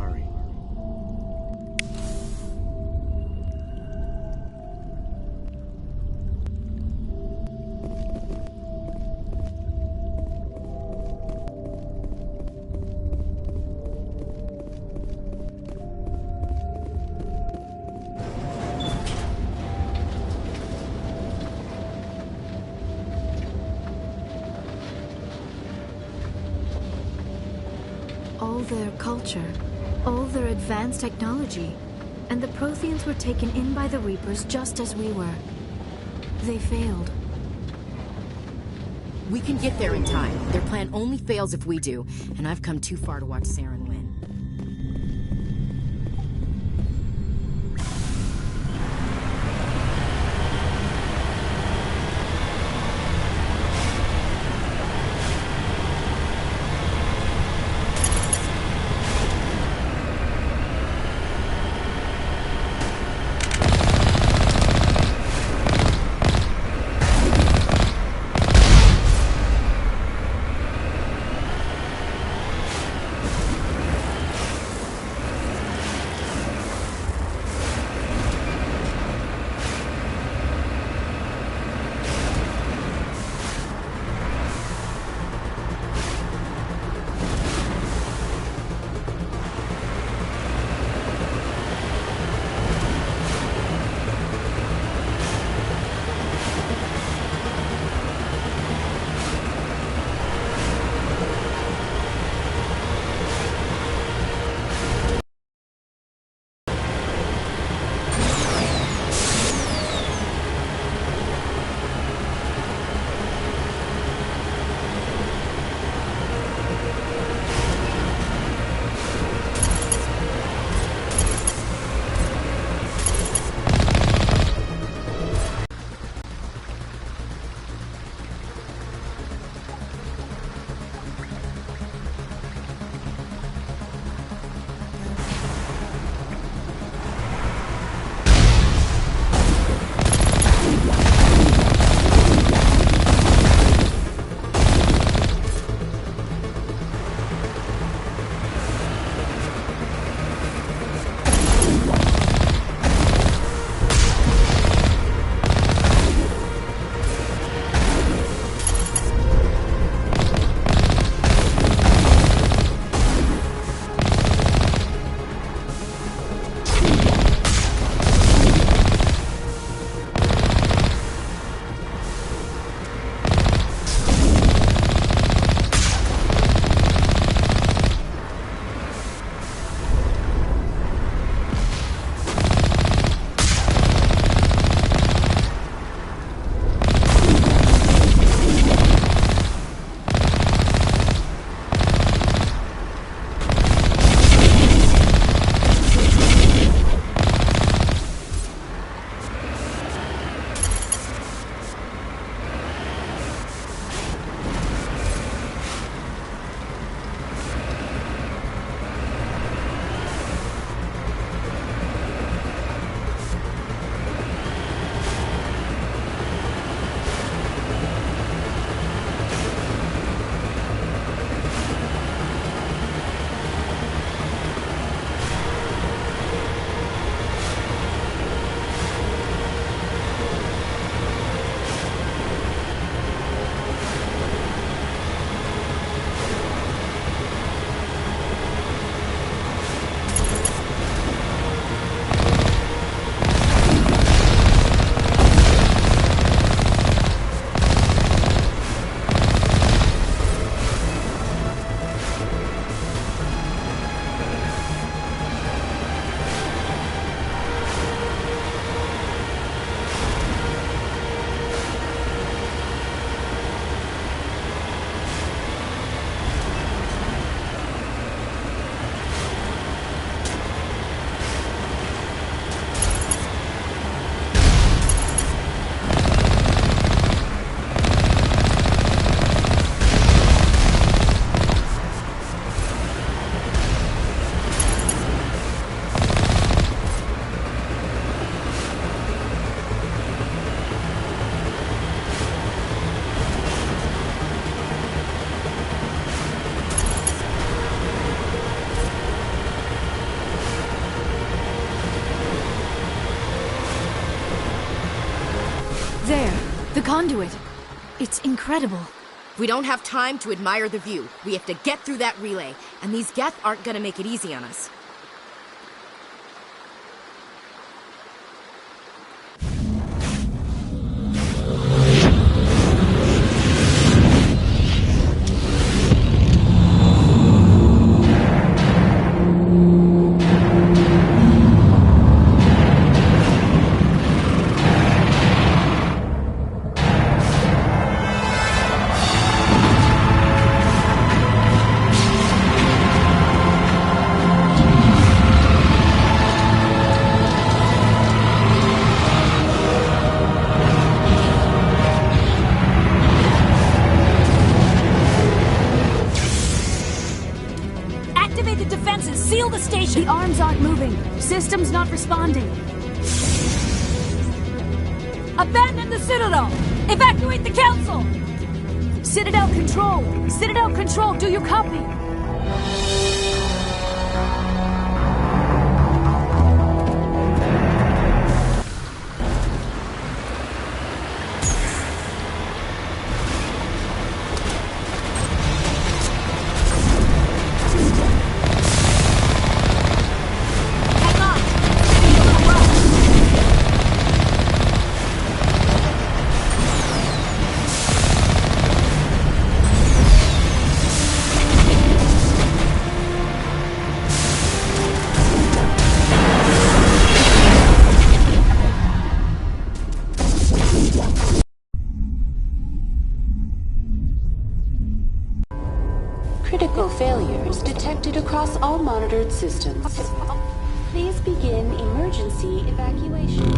S18: All their culture, all their advanced technology, and the Protheans were taken in by the Reapers just as we were. They failed.
S5: We can get there in time. Their plan only fails if we do, and I've come too far to watch Saren win.
S18: There, the conduit. It's incredible.
S14: We don't have time to admire the view. We have to get through that relay, and these Geth aren't gonna make it easy on us.
S2: Seal the station! The arms aren't moving. System's not responding. Abandon the Citadel! Evacuate the Council! Citadel Control! Citadel Control, do you copy?
S10: Critical failures detected across all monitored systems. Please begin emergency evacuation.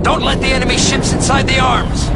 S11: Don't let the enemy ships inside the arms!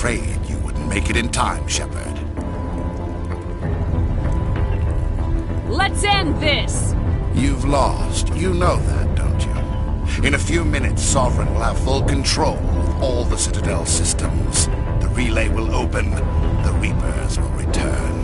S4: afraid you wouldn't make it in time, Shepard.
S2: Let's end this!
S4: You've lost. You know that, don't you? In a few minutes, Sovereign will have full control of all the Citadel systems. The relay will open. The Reapers will return.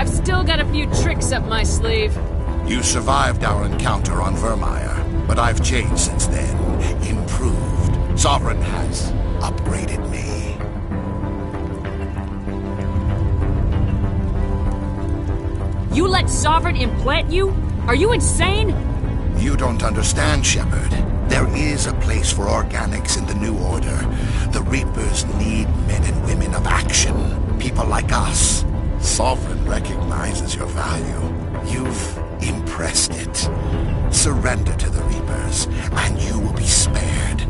S2: Still got a few tricks up my sleeve.
S4: You survived our encounter on Vermeer, but I've changed since then. Improved. Sovereign has upgraded me.
S2: You let Sovereign implant you? Are you insane?
S4: You don't understand, Shepard. There is a place for organics in the New Order. The Reapers need men and women of action. People like us. Sovereign recognizes your value. You've impressed it. Surrender to the Reapers, and you will be spared.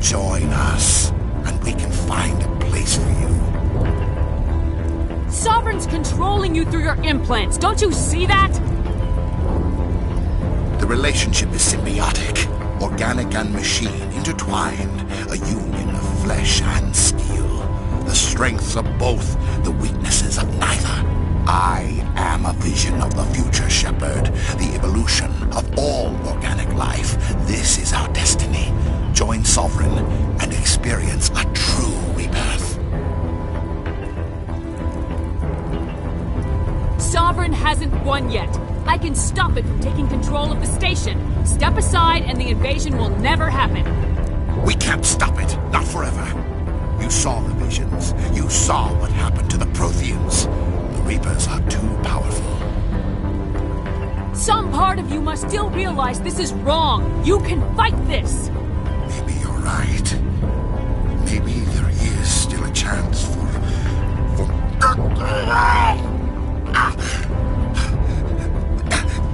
S4: Join us, and we can find a place for you.
S2: Sovereign's controlling you through your implants. Don't you see that?
S4: The relationship is symbiotic. Organic and machine intertwined. A union of flesh and steel. The strengths of both, the weaknesses of neither. I am a vision of the future, Shepard. The evolution of all organic life. This is our destiny. Join Sovereign and experience a true rebirth.
S2: Sovereign hasn't won yet. I can stop it from taking control of the station. Step aside and the invasion will never happen.
S4: We can't stop it. Not forever. You saw the visions. You saw what happened to the Protheans. The Reapers are too powerful.
S2: Some part of you must still realize this is wrong. You can fight this.
S4: Maybe you're right. Maybe there is still a chance for...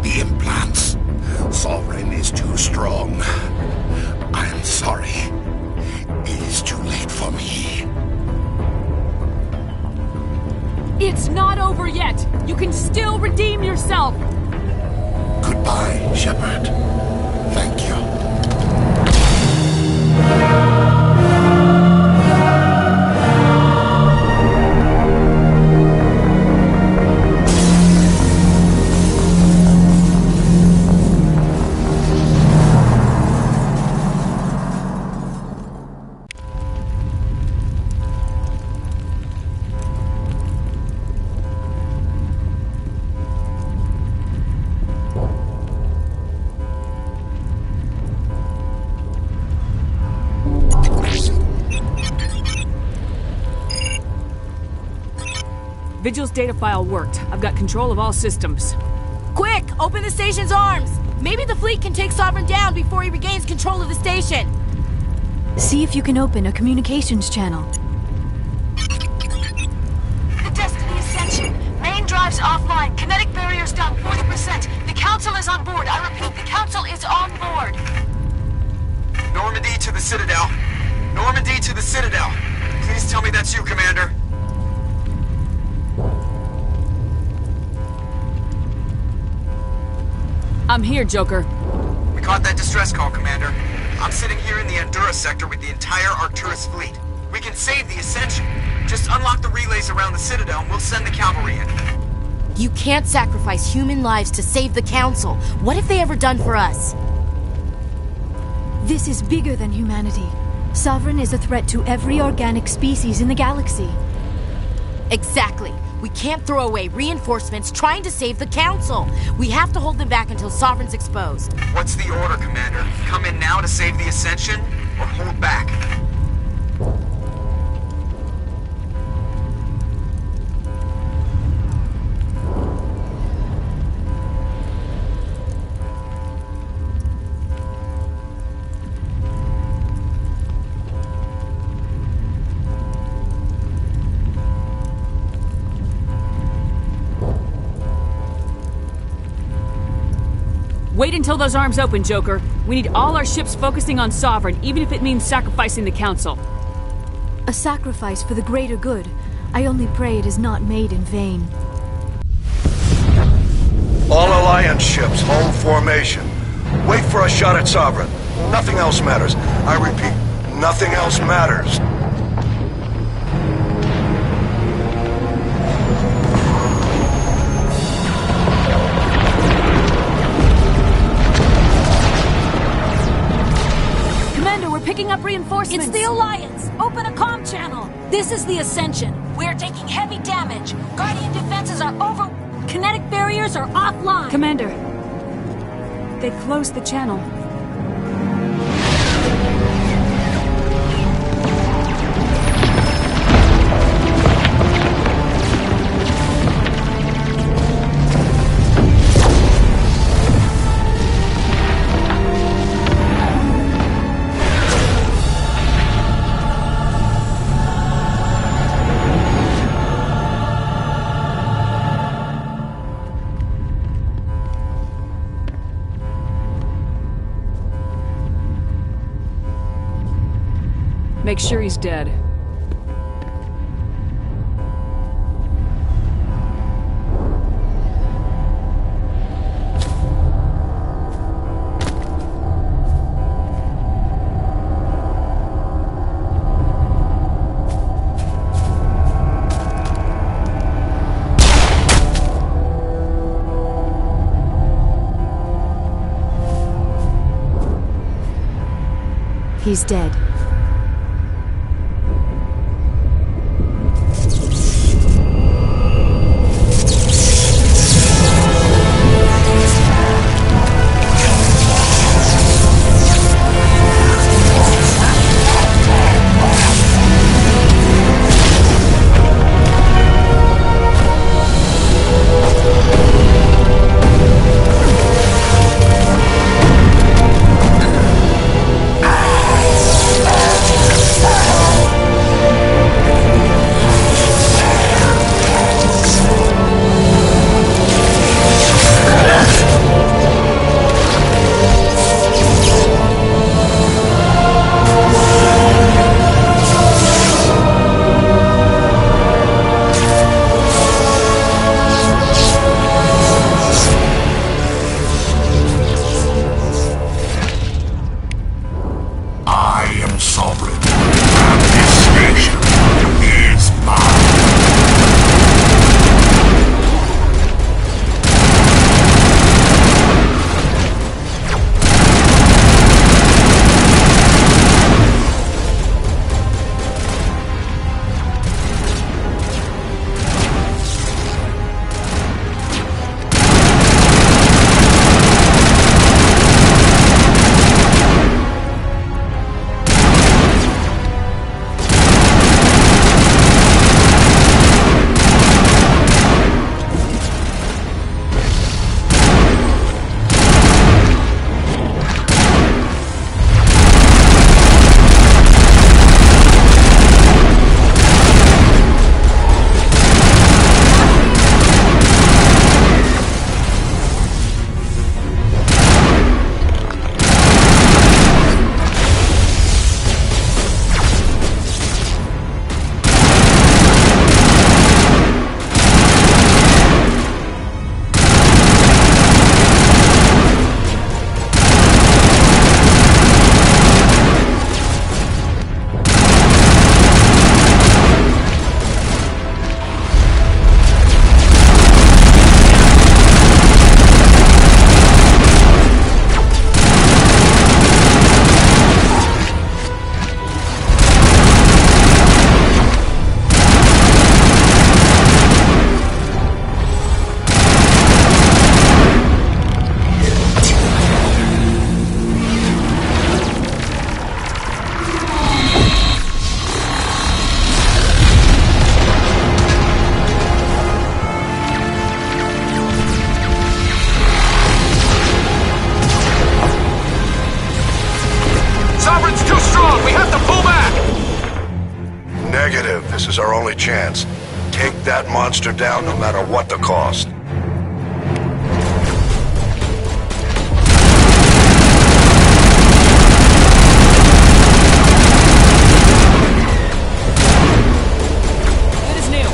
S4: The implants. Sovereign is too strong. I'm sorry. It is too late for me.
S2: It's not over yet. You can still redeem yourself.
S4: Goodbye, Shepard. Thank you.
S2: Vigil's data file worked. I've got control of all systems.
S14: Quick! Open the station's arms! Maybe the fleet can take Sovereign down before he regains control of the station.
S18: See if you can open a communications channel.
S22: The Destiny Ascension. Main drives offline. Kinetic barriers down 40%. The Council is on board. I repeat, the Council is on board.
S1: Normandy to the Citadel. Normandy to the Citadel. Please tell me that's you, Commander.
S2: I'm here, Joker.
S1: We caught that distress call, Commander. I'm sitting here in the Endura sector with the entire Arcturus fleet. We can save the Ascension. Just unlock the relays around the Citadel and we'll send the cavalry in.
S5: You can't sacrifice human lives to save the Council. What have they ever done for us?
S18: This is bigger than humanity. Sovereign is a threat to every organic species in the galaxy.
S5: Exactly. We can't throw away reinforcements trying to save the Council. We have to hold them back until Sovereign's exposed.
S1: What's the order, Commander? Come in now to save the Ascension, or hold back?
S2: Wait until those arms open, Joker. We need all our ships focusing on Sovereign, even if it means sacrificing the Council.
S18: A sacrifice for the greater good. I only pray it is not made in vain.
S7: All Alliance ships, hold formation. Wait for a shot at Sovereign. Nothing else matters. I repeat, nothing else matters.
S2: Picking up reinforcements.
S22: It's the Alliance! Open a comm channel! This is the Ascension. We're taking heavy damage. Guardian defenses are over... Kinetic barriers are offline.
S2: Commander, they closed the channel. Make sure he's dead.
S18: He's dead.
S7: chance. Take that monster down no matter what the cost.
S2: Good as new.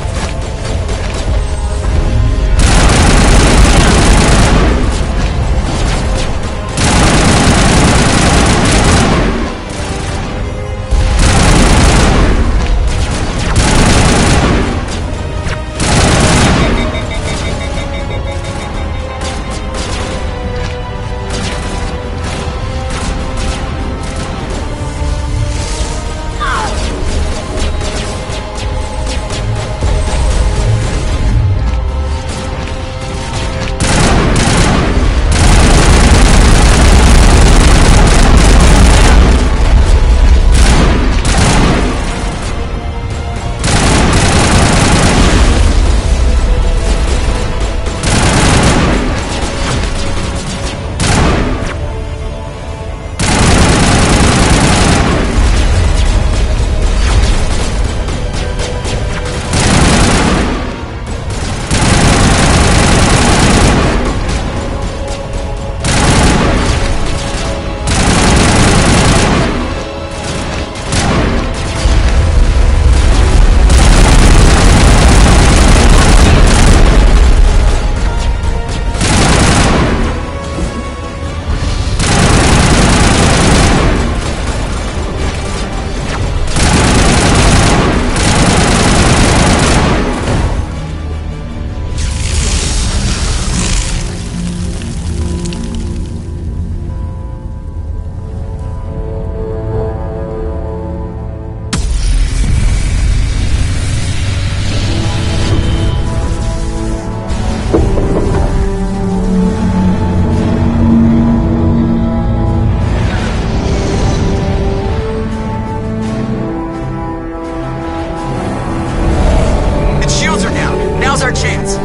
S1: Now's our chance.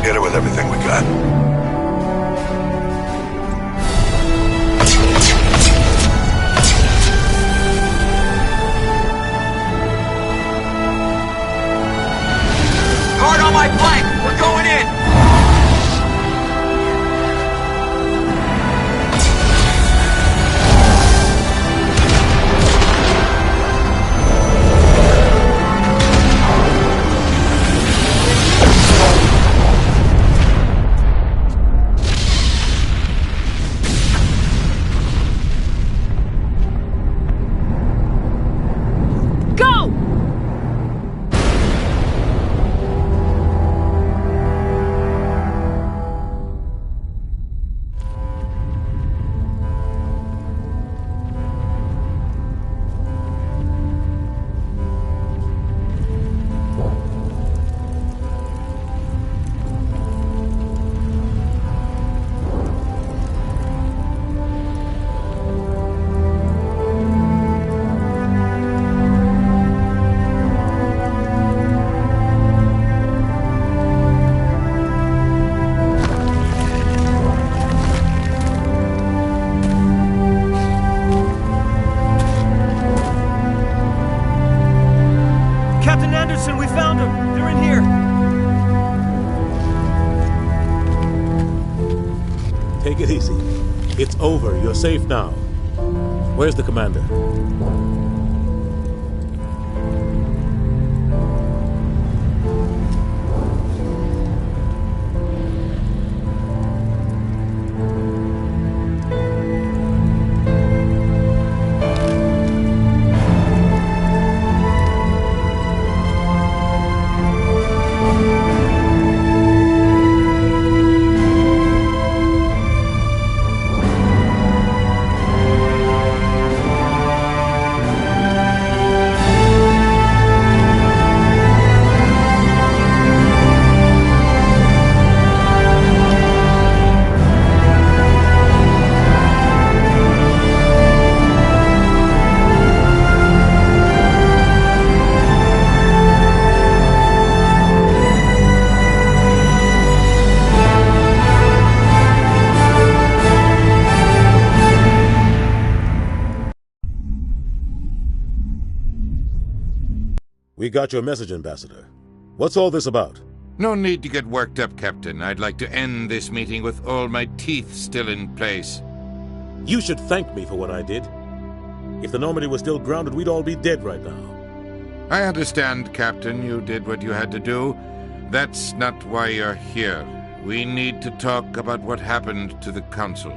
S7: Hit it with everything we got.
S1: Hard on my flank. We're going in.
S19: We found them! They're in here!
S16: Take it easy. It's over. You're safe now. Where's the commander? We got your message, Ambassador. What's all this about?
S3: No need to get worked up, Captain. I'd like to end this meeting with all my teeth still in place.
S16: You should thank me for what I did. If the Normandy was still grounded, we'd all be dead right now.
S3: I understand, Captain. You did what you had to do. That's not why you're here. We need to talk about what happened to the Council.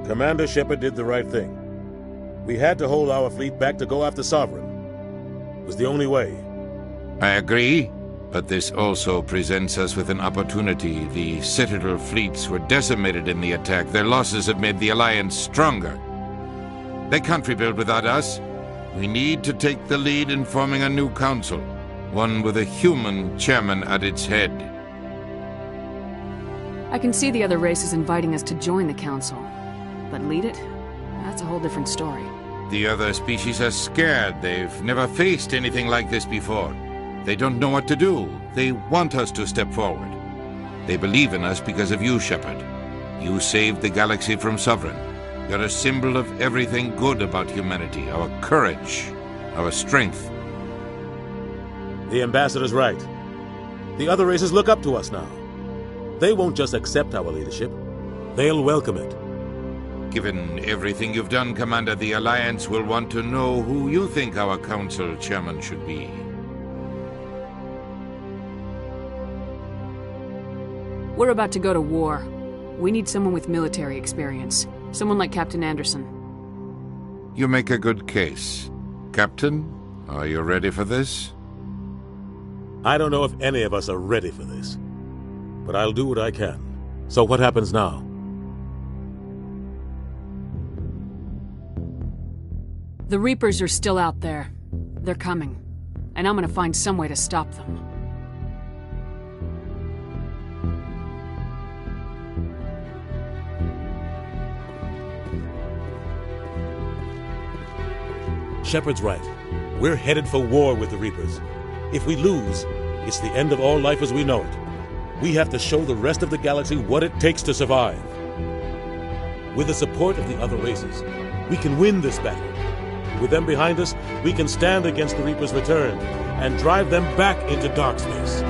S16: Commander Shepard did the right thing. We had to hold our fleet back to go after Sovereign. It was the only way.
S3: I agree, but this also presents us with an opportunity. The Citadel fleets were decimated in the attack. Their losses have made the Alliance stronger. They can't rebuild without us. We need to take the lead in forming a new council, one with a human chairman at its head.
S15: I can see the other races inviting us to join the council, but lead it? That's a whole different story.
S3: The other species are scared. They've never faced anything like this before. They don't know what to do. They want us to step forward. They believe in us because of you, Shepard. You saved the galaxy from Sovereign. You're a symbol of everything good about humanity, our courage, our strength.
S16: The Ambassador's right. The other races look up to us now. They won't just accept our leadership. They'll welcome it.
S3: Given everything you've done, Commander, the Alliance will want to know who you think our council chairman should be.
S15: We're about to go to war. We need someone with military experience. Someone like Captain Anderson.
S3: You make a good case. Captain, are you ready for this?
S16: I don't know if any of us are ready for this, but I'll do what I can. So what happens now?
S15: The Reapers are still out there. They're coming. And I'm gonna find some way to stop them.
S16: Shepard's right. We're headed for war with the Reapers. If we lose, it's the end of all life as we know it. We have to show the rest of the galaxy what it takes to survive. With the support of the other races, we can win this battle. With them behind us, we can stand against the Reapers' return and drive them back into dark space.